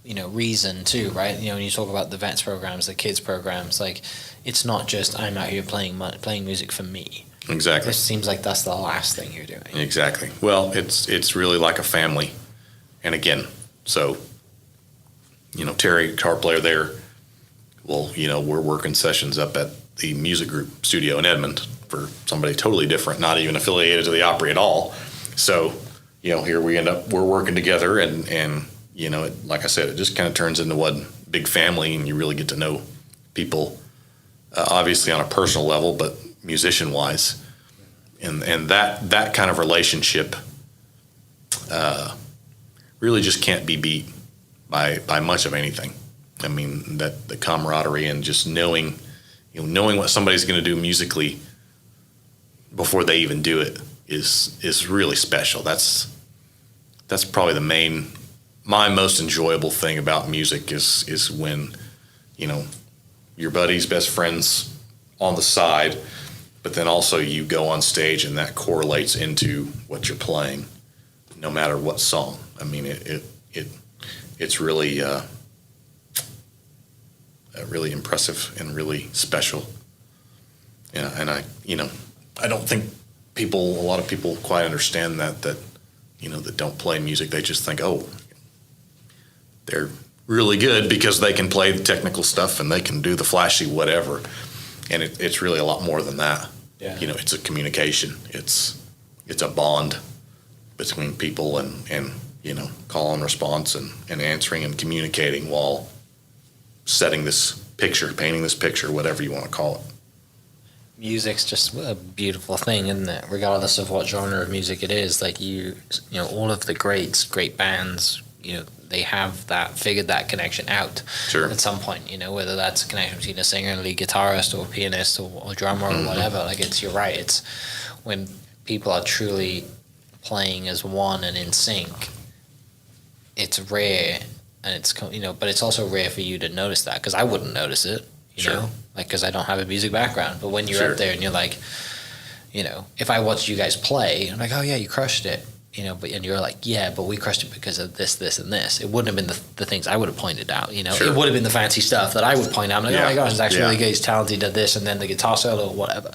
reason too, right? When you talk about the vets programs, the kids programs, like, it's not just I'm out here playing music for me. Exactly. It seems like that's the last thing you're doing. Exactly. Well, it's really like a family, and again, so Terry, guitar player there. Well, we're working sessions up at the music group studio in Edmond for somebody totally different, not even affiliated to the Opry at all. So, here we're working together, and like I said, it just kind of turns into one big family, and you really get to know people, obviously on a personal level, but musician wise, and that kind of relationship really just can't be beat by much of anything. I mean, that the camaraderie and just knowing what somebody's going to do musically before they even do it is really special. That's probably my most enjoyable thing about music is when, your buddy's best friends on the side, but then also you go on stage and that correlates into what you're playing, no matter what song. I mean, it's really really impressive and really special. Yeah, and I don't think a lot of people quite understand that that don't play music. They just think, oh, they're really good because they can play the technical stuff and they can do the flashy whatever. And it's really a lot more than that. Yeah. It's a communication. It's a bond between people, and call and response and answering and communicating while painting this picture, whatever you want to call it. Music's just a beautiful thing, isn't it? Regardless of what genre of music it is, like all of the great bands, they have figured that connection out. Sure. At some point, whether that's a connection between a singer and a lead guitarist or a pianist or drummer or whatever. Like, you're right. It's when people are truly playing as one and in sync. It's rare, and it's but it's also rare for you to notice that, because I wouldn't notice it. Sure. Because I don't have a music background. But when you're Sure. up there and you're like, if I watched you guys play, I'm like, oh yeah, you crushed it. And you're like, yeah, but we crushed it because of this, this, and this. It wouldn't have been the things I would have pointed out. Sure. It would have been the fancy stuff that I would point out. I'm like, oh my gosh, it's actually really good. He's talented at this, and then the guitar solo or whatever.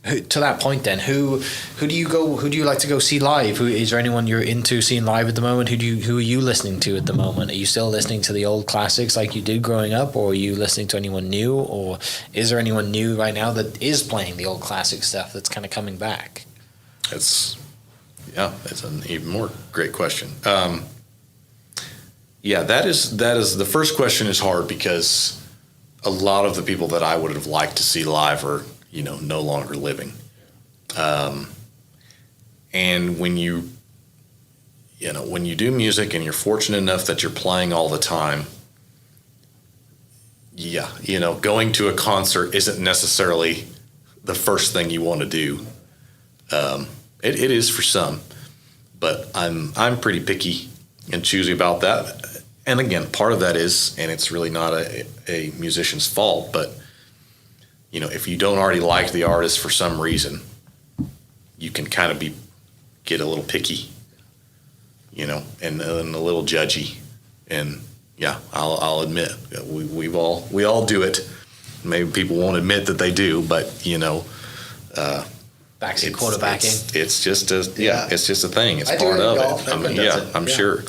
To that point, then, who do you like to go see live? Is there anyone you're into seeing live at the moment? Who are you listening to at the moment? Are you still listening to the old classics like you did growing up, or are you listening to anyone new, or is there anyone new right now that is playing the old classic stuff that's kind of coming back? It's an even more great question. That is the first question is hard, because a lot of the people that I would have liked to see live are no longer living. And when you do music and you're fortunate enough that you're playing all the time, going to a concert isn't necessarily the first thing you want to do. It is for some, but I'm pretty picky choosy about that. And again, part of that is, and it's really not a musician's fault, but if you don't already like the artist for some reason, you can kind of get a little picky, and a little judgy. And yeah, I'll admit we all do it. Maybe people won't admit that they do, but backseat quarterbacking. It's just it's just a thing. It's I part do it in of golf. it. I mean, I'm sure.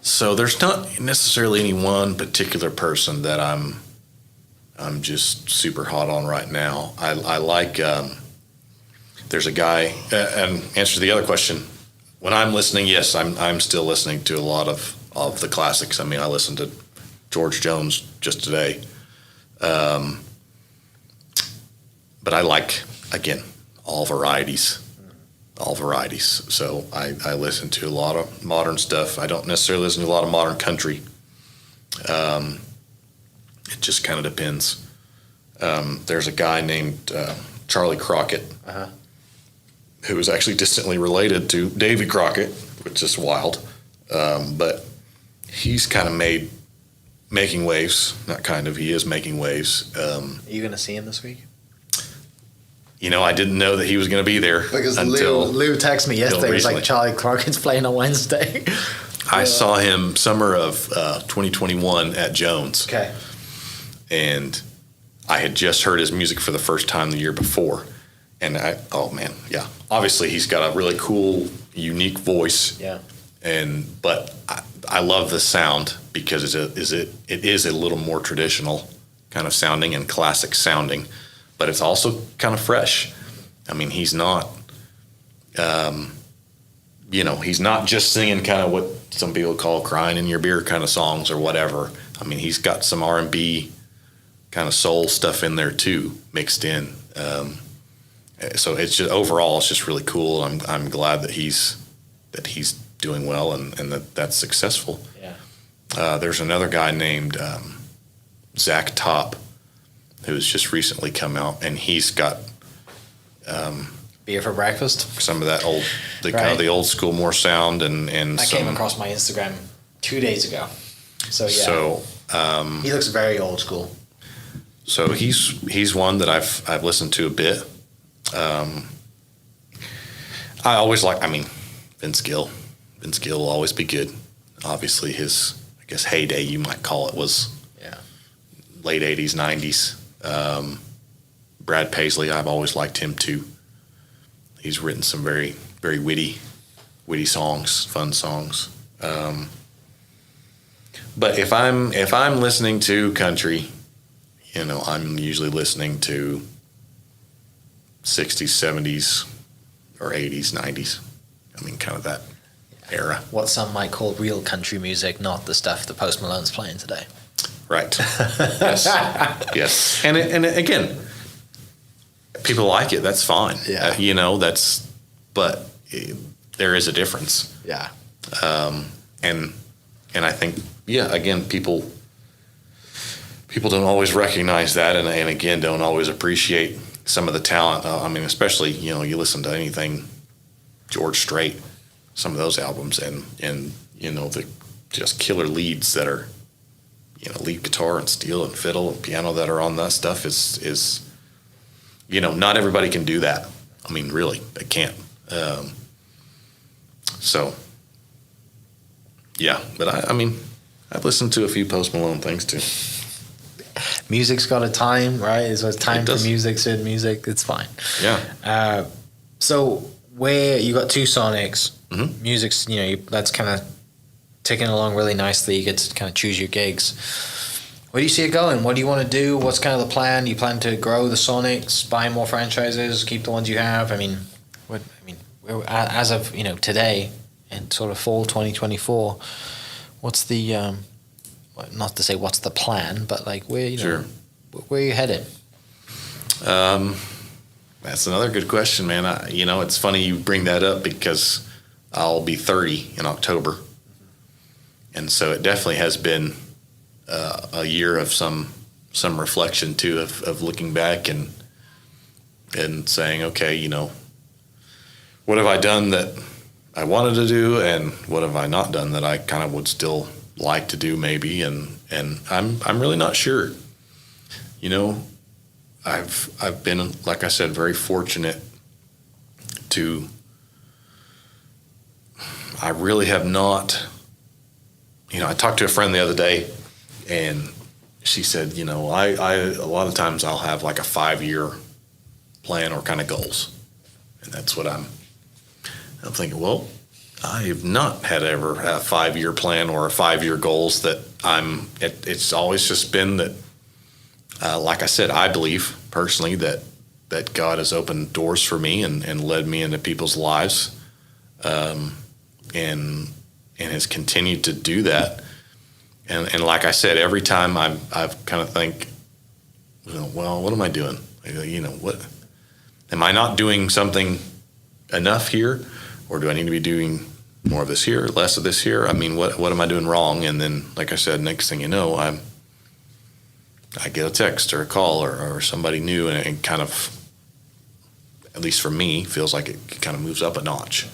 So there's not necessarily any one particular person that I'm just super hot on right now. I like. There's a guy, and answer to the other question. When I'm listening, yes, I'm still listening to a lot of the classics. I mean, I listened to George Jones just today. But I like, again, all varieties. So I listen to a lot of modern stuff. I don't necessarily listen to a lot of modern country. It just kind of depends. There's a guy named Charlie Crockett, who is actually distantly related to Davy Crockett, which is wild. But he's kind of making waves. Not kind of, he is making waves. Are you going to see him this week? I didn't know that he was going to be there because until Lou texted me yesterday. It was like, Charlie Crockett's playing on Wednesday. I saw him summer of 2021 at Jones. Okay. And I had just heard his music for the first time the year before. And obviously he's got a really cool, unique voice. Yeah. But I love the sound because it is a little more traditional kind of sounding and classic sounding. But it's also kind of fresh. I mean, he's not, he's not just singing kind of what some people call crying in your beer kind of songs or whatever. I mean, he's got some R&B kind of soul stuff in there too, mixed in. So it's just overall, it's just really cool. I'm glad that he's doing well and that's successful. Yeah. There's another guy named Zach Top, who's just recently come out, and he's got Beer for Breakfast. Some of that kind of the old school more sound and I came across my Instagram 2 days ago. So yeah. So he looks very old school. So he's one that I've listened to a bit. I always Vince Gill. Vince Gill will always be good. Obviously his, I guess, heyday, you might call it, was late 80s, 90s. Brad Paisley, I've always liked him too. He's written some very, very witty songs, fun songs. But if I'm listening to country, I'm usually listening to 60s, 70s, or 80s, 90s. I mean, kind of that era. What some might call real country music, not the stuff that Post Malone's playing today. Right. Yes. Yes. And again, people like it. That's fine. Yeah. But there is a difference. Yeah. And I think, again, people don't always recognize that, and again, don't always appreciate some of the talent. I mean, especially, you listen to anything George Strait, some of those albums, and the just killer leads that are, lead guitar and steel and fiddle and piano that are on that stuff is not everybody can do that. I mean, really, they can't. So, yeah, but I've listened to a few Post Malone things too. Music's got a time, right? So it's time for music, certain music. It's fine. Yeah. So where you got two Sonics, mm-hmm. music's, that's kind of ticking along really nicely. You get to kind of choose your gigs. Where do you see it going? What do you want to do? What's kind of the plan? Do you plan to grow the Sonics, buy more franchises, keep the ones you have? As of today, in sort of fall 2024, what's the not to say what's the plan, but like where Sure. Where are you headed? That's another good question, man. It's funny you bring that up because I'll be 30 in October. And so it definitely has been a year of some reflection too, of looking back and saying, okay, what have I done that I wanted to do, and what have I not done that I kind of would still like to do maybe, and I'm really not sure. You know, I've been, like I said, very fortunate to. I really have not. You know, I talked to a friend the other day, and she said, you know, I a lot of times I'll have like a 5-year plan or kind of goals, and that's what I'm thinking. Well, I have not had ever a 5-year plan or a 5-year goals that it's always just been that, like I said, I believe personally that God has opened doors for me and led me into people's lives, and has continued to do that. And like I said, every time I've kind of think, well, what am I doing? You know, what am I not doing something enough here, or do I need to be doing more of this here, less of this here? I mean, what am I doing wrong? And then, like I said, next thing you know, I get a text or a call or somebody new, and it kind of, at least for me, feels like it kind of moves up a notch.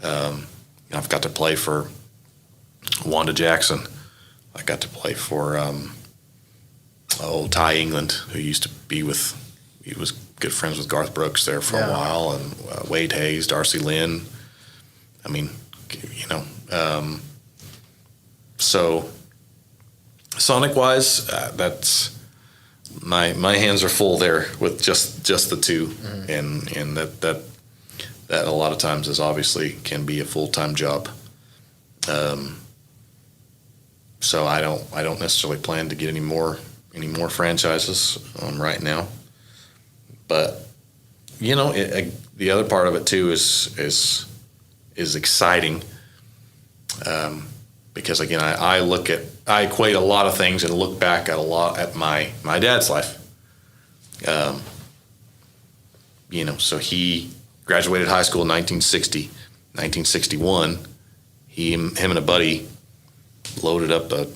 I've got to play for Wanda Jackson. I got to play for Ty England, who used to be he was good friends with Garth Brooks there for a while, and Wade Hayes, Darcy Lynn. I mean, you know, so sonic-wise, that's my hands are full there with just the two, and that a lot of times is obviously can be a full-time job. So I don't necessarily plan to get any more franchises right now, but you know, the other part of it too is exciting, because again, I equate a lot of things and look back at my dad's life. You know, so he graduated high school in 1960. 1961, him and a buddy loaded up I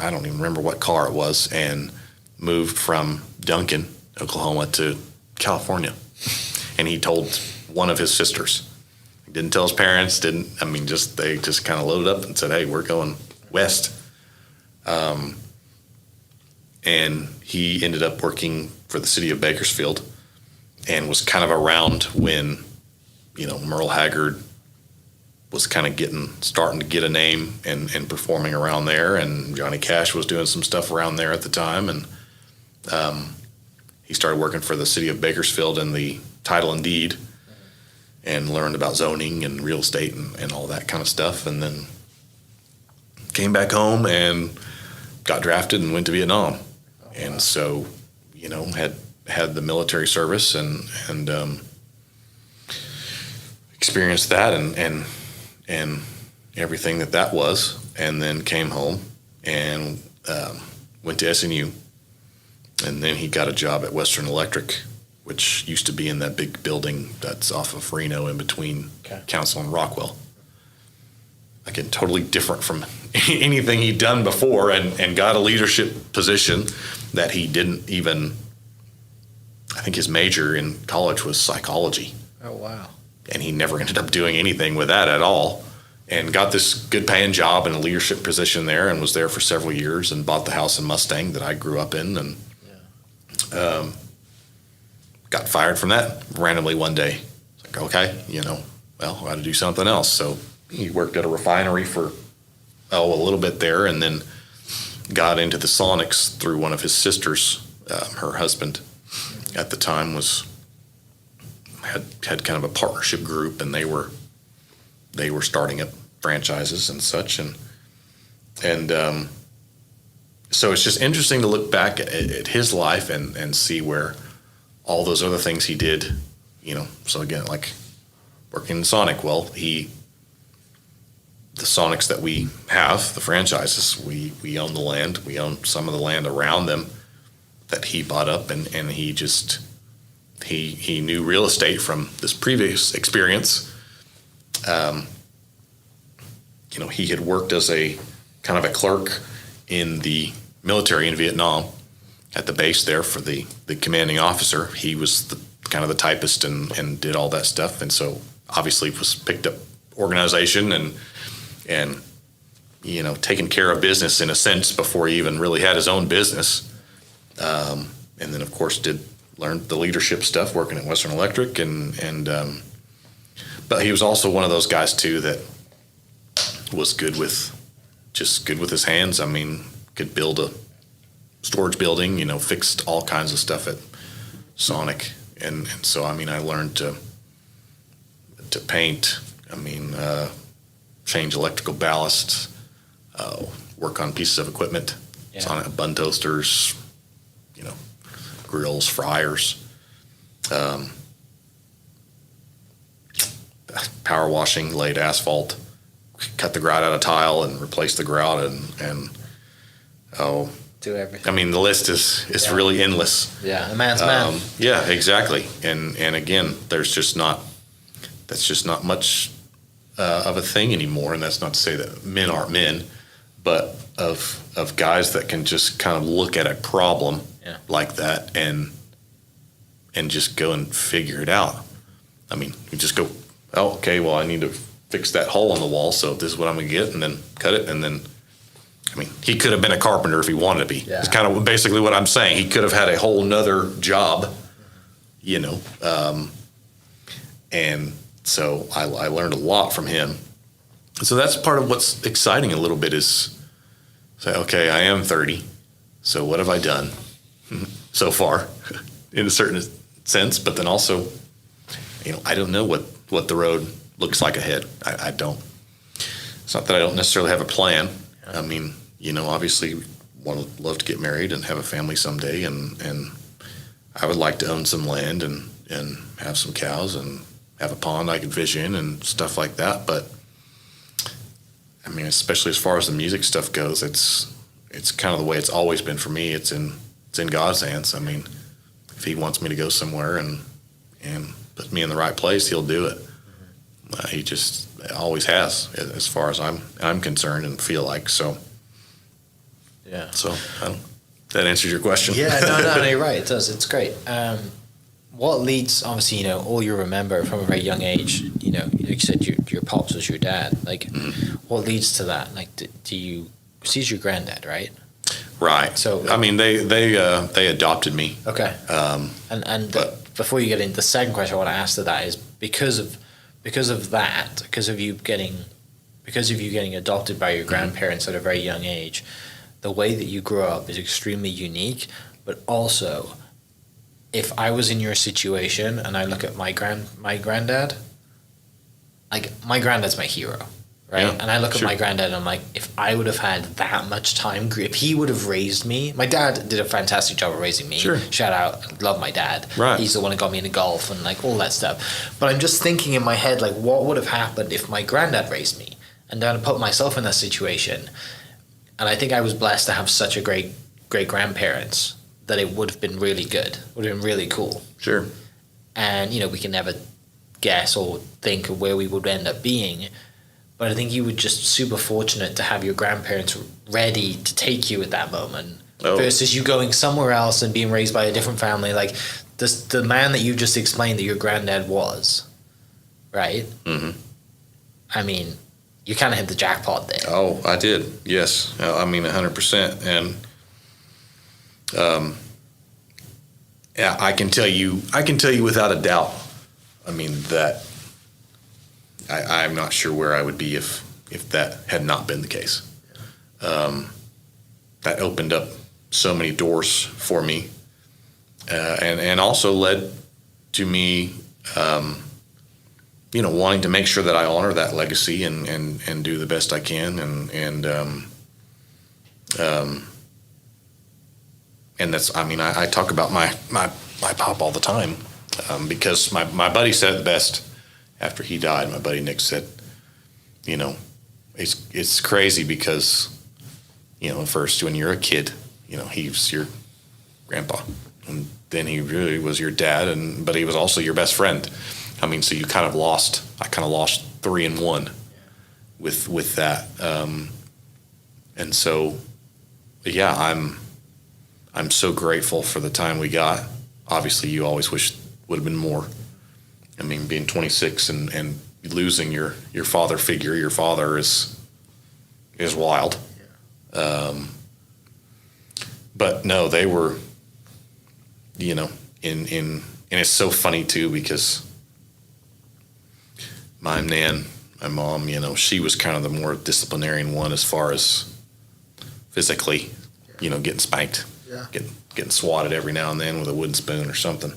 don't even remember what car it was, and moved from Duncan, Oklahoma to California. And he told one of his sisters. He didn't tell his parents, they just kind of loaded up and said, hey, we're going west. And he ended up working for the city of Bakersfield, and was kind of around when, you know, Merle Haggard was kind of starting to get a name and performing around there, and Johnny Cash was doing some stuff around there at the time, and he started working for the city of Bakersfield in the title and deed, and learned about zoning and real estate and all that kind of stuff, and then came back home and got drafted and went to Vietnam. And so, you know, had the military service and experienced that and everything that was, and then came home and went to SNU, and then he got a job at Western Electric, which used to be in that big building that's off of Reno in between Council and Rockwell. Again, totally different from anything he'd done before, and got a leadership position that he didn't even, I think his major in college was psychology. Oh, wow. And he never ended up doing anything with that at all, and got this good paying job in a leadership position there, and was there for several years, and bought the house in Mustang that I grew up in, and got fired from that randomly one day. It's like, okay, you know, well, I got to do something else. So he worked at a refinery for a little bit there, and then got into the Sonics through one of his sisters. Her husband at the time had kind of a partnership group, and they were starting up franchises and such, and so it's just interesting to look back at his life and see where all those other things he did, you know. So again, like working in Sonic, well, the Sonics that we have, the franchises, we own the land. We own some of the land around them that he bought up, and he just he knew real estate from this previous experience. You know, he had worked as a kind of a clerk in the military in Vietnam at the base there for the commanding officer. He was the kind of the typist and did all that stuff. And so obviously was picked up organization and taking care of business in a sense before he even really had his own business. And then of course learned the leadership stuff working at Western Electric but he was also one of those guys too that was good with his hands. I mean, could build a storage building, fixed all kinds of stuff at Sonic. And so, I mean, I learned to paint, change electrical ballast, work on pieces of equipment, Sonic bun toasters, grills, fryers, power washing, laid asphalt, cut the grout out of tile and replace the grout and do everything. I mean, the list is really endless. Yeah, a man's man. Yeah, exactly. And again, that's just not much of a thing anymore. And that's not to say that men aren't men, but of guys that can just kind of look at a problem like that and just go and figure it out. I mean, you just go, oh, okay, well, I need to fix that hole in the wall, so this is what I'm going to get, and then cut it, and then, I mean, he could have been a carpenter if he wanted to be. Yeah. It's kind of basically what I'm saying. He could have had a whole nother job, and so I learned a lot from him. So that's part of what's exciting a little bit is say, okay, I am 30, so what have I done so far in a certain sense, but then also, I don't know what the road looks like ahead. I don't. It's not that I don't necessarily have a plan. I mean, obviously love to get married and have a family someday, and I would like to own some land and have some cows and have a pond I could fish in and stuff like that. But I mean, especially as far as the music stuff goes, it's kind of the way it's always been for me. It's in God's hands. I mean, if he wants me to go somewhere and put me in the right place, he'll do it. He just always has, as far as I'm concerned and feel like. So, yeah. So that answers your question. Yeah, no, you're right. It does. It's great. What leads, obviously, all you remember from a very young age, like you said, your pops was your dad. Like, what leads to that? Like, he's your granddad, right? Right. So, I mean, they adopted me. Okay. But before you get into the second question, I want to ask to that is because of you getting adopted by your grandparents at a very young age, the way that you grew up is extremely unique. But also, if I was in your situation and I look at my granddad, like my granddad's my hero, right? Yeah, and I look at my granddad and I'm like, if I would have had that much time, if he would have raised me, my dad did a fantastic job of raising me. Sure. Shout out, love my dad. Right. He's the one that got me into golf and like all that stuff. But I'm just thinking in my head, like, what would have happened if my granddad raised me? And then I put myself in that situation. And I think I was blessed to have such a great grandparents that it would have been really good. Would have been really cool. Sure. And, we can never guess or think of where we would end up being. But I think you were just super fortunate to have your grandparents ready to take you at that moment versus you going somewhere else and being raised by a different family. Like the man that you just explained that your granddad was, right? Mm-hmm. I mean, you kind of hit the jackpot there. Oh, I did. Yes. I mean, 100%. And yeah, I can tell you without a doubt, I mean, that I'm not sure where I would be if that had not been the case. That opened up so many doors for me, and also led to me, wanting to make sure that I honor that legacy and do the best I can, and that's, I mean, I talk about my pop all the time, because my buddy said it best. After he died, my buddy Nick said, it's crazy because, first when you're a kid, he was your grandpa, and then he really was your dad, but he was also your best friend. I mean, so I kind of lost 3 in 1 with that. And so, yeah, I'm so grateful for the time we got. Obviously, you always wish would have been more. I mean, being 26 and losing your father figure, your father is wild. But no, they were, you know, and it's so funny too, because my mom, you know, she was kind of the more disciplinarian one as far as physically, you know, getting spanked, getting swatted every now and then with a wooden spoon or something.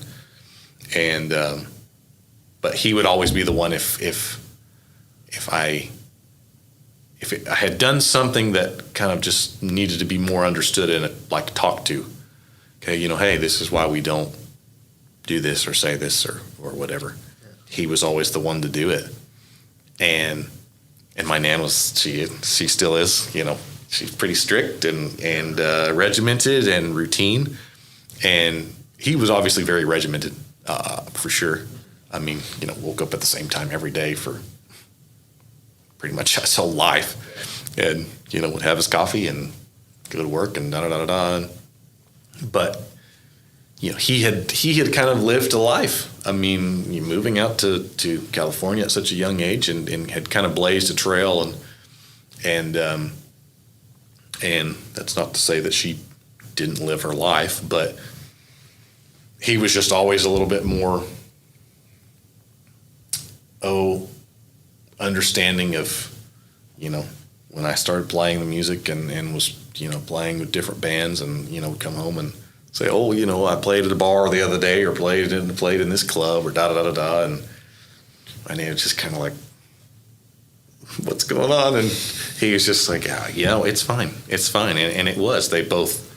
And but he would always be the one if I had done something that kind of just needed to be more understood and like talked to. Okay, you know, hey, this is why we don't do this or say this or whatever. Yeah. He was always the one to do it. And my nan was, she still is, you know, she's pretty strict and regimented and routine. And he was obviously very regimented, for sure. I mean, you know, woke up at the same time every day for pretty much his whole life, and, you know, would have his coffee and go to work and da-da-da-da-da. But, you know, he had kind of lived a life. I mean, moving out to California at such a young age and had kind of blazed a trail, and that's not to say that she didn't live her life, but he was just always a little bit more, understanding of, you know, when I started playing the music and was, you know, playing with different bands, and, you know, would come home and say, oh, you know, I played at a bar the other day, or played in this club, or da-da-da-da-da, and my name was just kind of like, what's going on? And he was just like, you know, it's fine. And it was. They both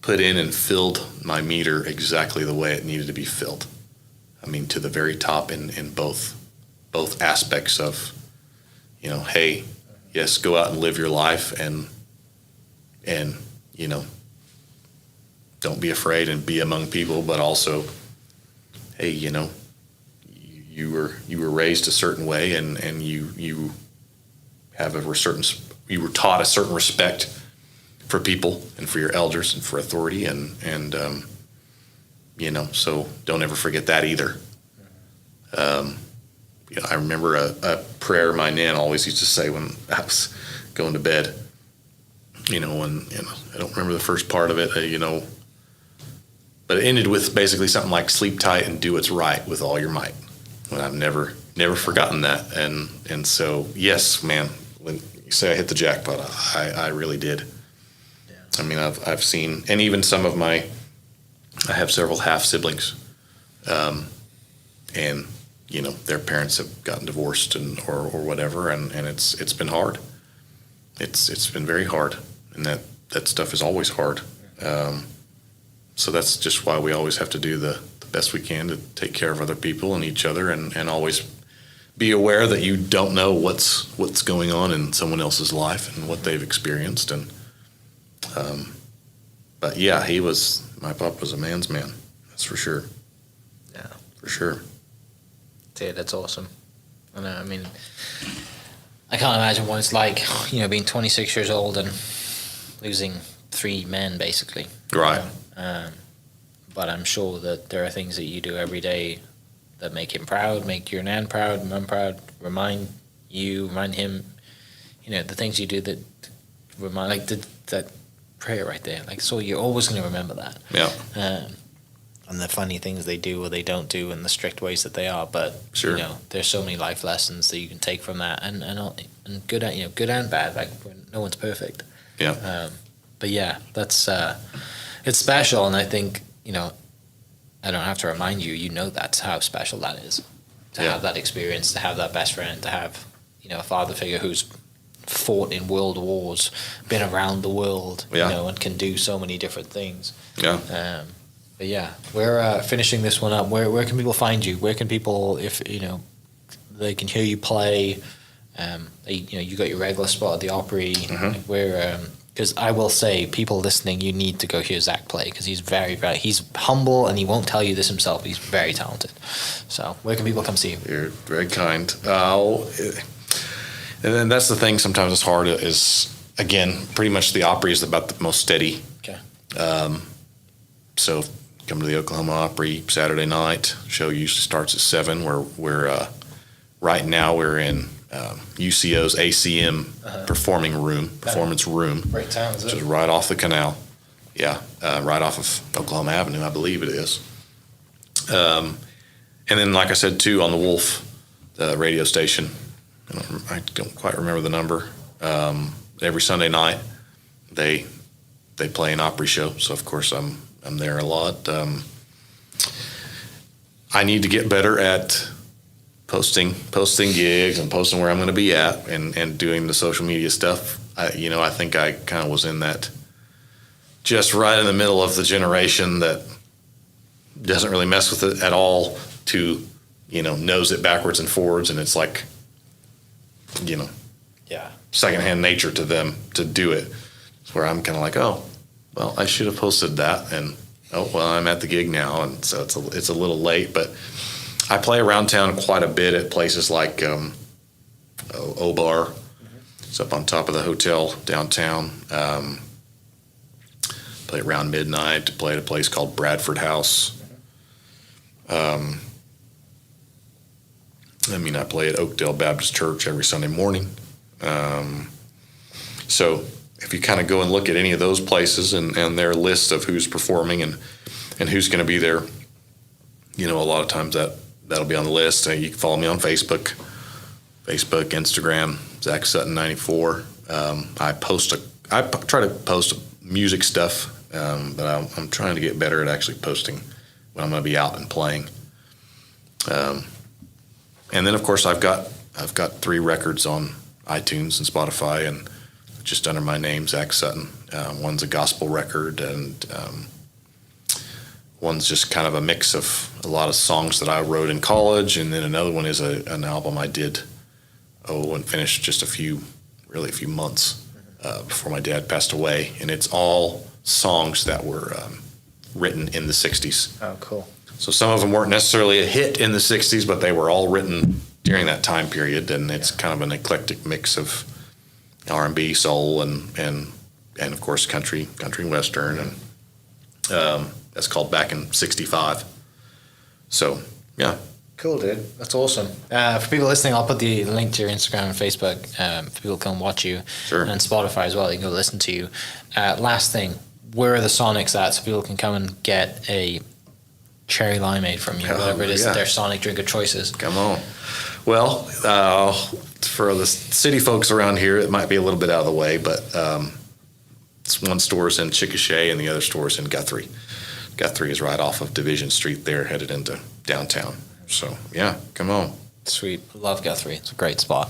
put in and filled my meter exactly the way it needed to be filled. I mean, to the very top in both aspects of, you know, hey, yes, go out and live your life, and you know, don't be afraid and be among people, but also, hey, you know, you were raised a certain way, and you have you were taught a certain respect for people and for your elders and for authority, and you know, so don't ever forget that either. You know, I remember a prayer my nan always used to say when I was going to bed, you know, and, you know, I don't remember the first part of it, you know, but it ended with basically something like, sleep tight and do what's right with all your might. And I've never forgotten that. And so, yes, man, when you say I hit the jackpot, I really did. Yeah. I mean, I've seen, and even some of I have several half siblings, and, you know, their parents have gotten divorced or whatever, and it's been hard. It's been very hard, and that stuff is always hard. So that's just why we always have to do the best we can to take care of other people and each other, and always be aware that you don't know what's going on in someone else's life and what they've experienced. And but yeah, my pop was a man's man. That's for sure. Yeah, for sure. Yeah, that's awesome. I mean, I can't imagine what it's like, you know, being 26 years old and losing 3 men, basically. Right. But I'm sure that there are things that you do every day that make him proud, make your nan proud, mum proud, remind him, you know, the things you do that remind, like that prayer right there. Like, so you're always going to remember that. Yeah. And the funny things they do or they don't do, and the strict ways that they are, but sure. You know, there's so many life lessons that you can take from that, and good, you know, good and bad. Like, no one's perfect. Yeah. But yeah, that's it's special, and I think, you know, I don't have to remind you. You know, that's how special that is. To have that experience, to have that best friend, to have, you know, a father figure who's fought in world wars, been around the world, you know, and can do so many different things. Yeah. But yeah, we're finishing this one up. Where can people find you? Where can people, if, you know, they can hear you play? You know, you got your regular spot at the Opry. Mm-hmm. Because I will say, people listening, you need to go hear Zach play, because he's very, very, he's humble, and he won't tell you this himself. He's very talented. So where can people come see you? You're very kind. And then that's the thing. Sometimes it's hard. Is again, pretty much the Opry is about the most steady. Okay. So come to the Oklahoma Opry Saturday night. Show usually starts at 7. We're right now we're in UCO's ACM performance room. Great town, is which it? is right off the canal. Yeah, right off of Oklahoma Avenue, I believe it is. And then, like I said, too, on the Wolf, the radio station, I don't quite remember the number. Every Sunday night, they play an Opry show, so of course I'm there a lot. I need to get better at posting gigs and posting where I'm going to be at and doing the social media stuff. I think I kind of was in that just right in the middle of the generation that doesn't really mess with it at all to, knows it backwards and forwards. And it's like, secondhand nature to them to do it. It's where I'm kind of like, oh, well, I should have posted that. And, oh, well, I'm at the gig now. And so it's a little late, but I play around town quite a bit at places like O-Bar. It's up on top of the hotel downtown. Play around midnight. Play at a place called Bradford House. I play at Oakdale Baptist Church every Sunday morning. So if you kind of go and look at any of those places and their list of who's performing and who's going to be there, a lot of times that'll be on the list. You can follow me on Facebook, Instagram, Zach Sutton 94. I try to post music stuff, but I'm trying to get better at actually posting when I'm going to be out and playing. And then of course I've got 3 records on iTunes and Spotify, and just under my name, Zach Sutton. One's a gospel record, and one's just kind of a mix of a lot of songs that I wrote in college, and then another one is an album I did and finished just a few months before my dad passed away, and it's all songs that were written in the 60s. Oh, cool. So some of them weren't necessarily a hit in the 60s, but they were all written during that time period, and it's kind of an eclectic mix of R&B, soul, and of course country and western, and that's called Back in '65. So yeah. Cool, dude. That's awesome. For people listening, I'll put the link to your Instagram and Facebook for people to come watch you. Sure. And Spotify as well. They can go listen to you. Last thing, where are the Sonics at so people can come and get a cherry limeade from you, whatever it is that their Sonic drink of choice is? Come on. Well, for the city folks around here, it might be a little bit out of the way, but one store's in Chickasha and the other store's in Guthrie. Guthrie is right off of Division Street there, headed into downtown. So, yeah, come on. Sweet. Love Guthrie. It's a great spot.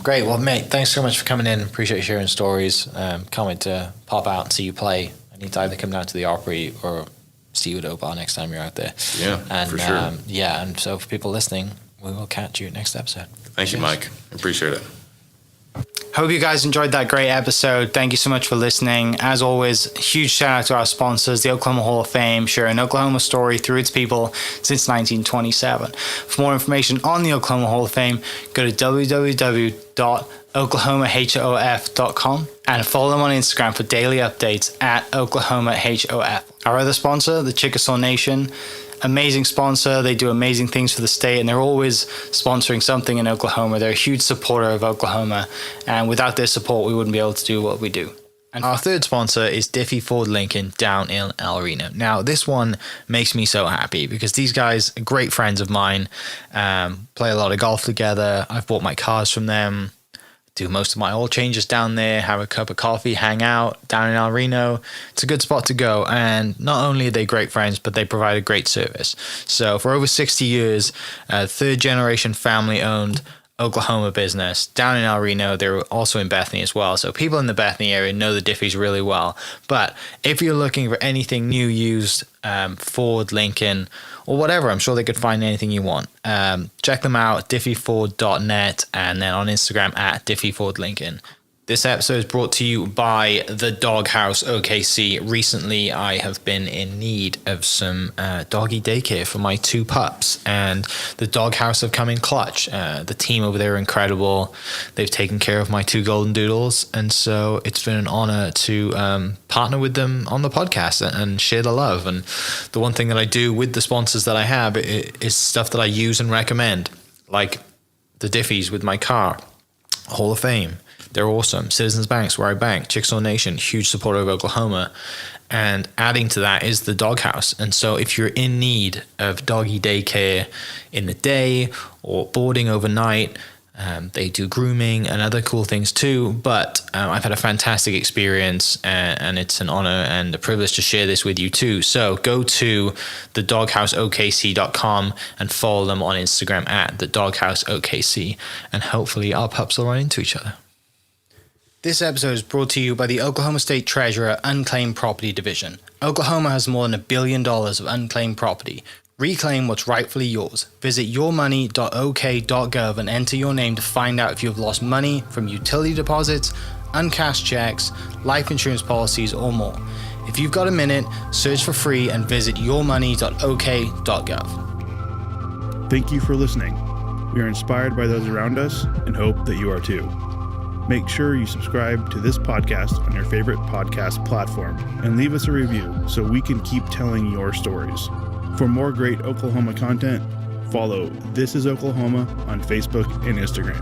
Great. Well, mate, thanks so much for coming in. Appreciate you sharing stories. Can't wait to pop out and see you play. I need to either come down to the Opry or see you at O-Bar next time you're out there. Yeah, and, for sure. And so for people listening, we will catch you next episode. Thank you, Mike. I appreciate it. Hope you guys enjoyed that great episode. Thank you so much for listening. As always, huge shout out to our sponsors, the Oklahoma Hall of Fame, sharing Oklahoma story through its people since 1927. For more information on the Oklahoma Hall of Fame, go to www.oklahomahof.com and follow them on Instagram for daily updates at OklahomaHOF. Our other sponsor, the Chickasaw Nation, amazing sponsor. They do amazing things for the state, and they're always sponsoring something in Oklahoma. They're a huge supporter of Oklahoma, and without their support, we wouldn't be able to do what we do. And our third sponsor is Diffie Ford Lincoln down in El Reno. Now, this one makes me so happy because these guys are great friends of mine, play a lot of golf together. I've bought my cars from them, do most of my oil changes down there, have a cup of coffee, hang out down in El Reno. It's a good spot to go. And not only are they great friends, but they provide a great service. So for over 60 years, third generation family owned Oklahoma business down in El Reno. They're also in Bethany as well. So people in the Bethany area know the Diffies really well. But if you're looking for anything new, used, Ford, Lincoln, or whatever, I'm sure they could find anything you want. Check them out, diffieford.net, and then on Instagram at diffiefordlincoln. This episode is brought to you by the Doghouse OKC. Recently, I have been in need of some doggy daycare for my 2 pups, and the Doghouse have come in clutch. The team over there are incredible. They've taken care of my 2 golden doodles, and so it's been an honor to partner with them on the podcast and share the love. And the one thing that I do with the sponsors that I have is stuff that I use and recommend, like the Diffies with my car, Hall of Fame. They're awesome. Citizens Banks, where I bank. Chickasaw Nation, huge supporter of Oklahoma. And adding to that is the Doghouse. And so if you're in need of doggy daycare in the day or boarding overnight, they do grooming and other cool things too. But I've had a fantastic experience, and it's an honor and a privilege to share this with you too. So go to thedogHouseOKC.com and follow them on Instagram at thedogHouseOKC. And hopefully our pups will run into each other. This episode is brought to you by the Oklahoma State Treasurer Unclaimed Property Division. Oklahoma has more than $1 billion of unclaimed property. Reclaim what's rightfully yours. Visit YourMoney.ok.gov and enter your name to find out if you have lost money from utility deposits, uncashed checks, life insurance policies, or more. If you've got a minute, search for free and visit YourMoney.ok.gov. Thank you for listening. We are inspired by those around us and hope that you are too. Make sure you subscribe to this podcast on your favorite podcast platform and leave us a review so we can keep telling your stories. For more great Oklahoma content, follow This Is Oklahoma on Facebook and Instagram.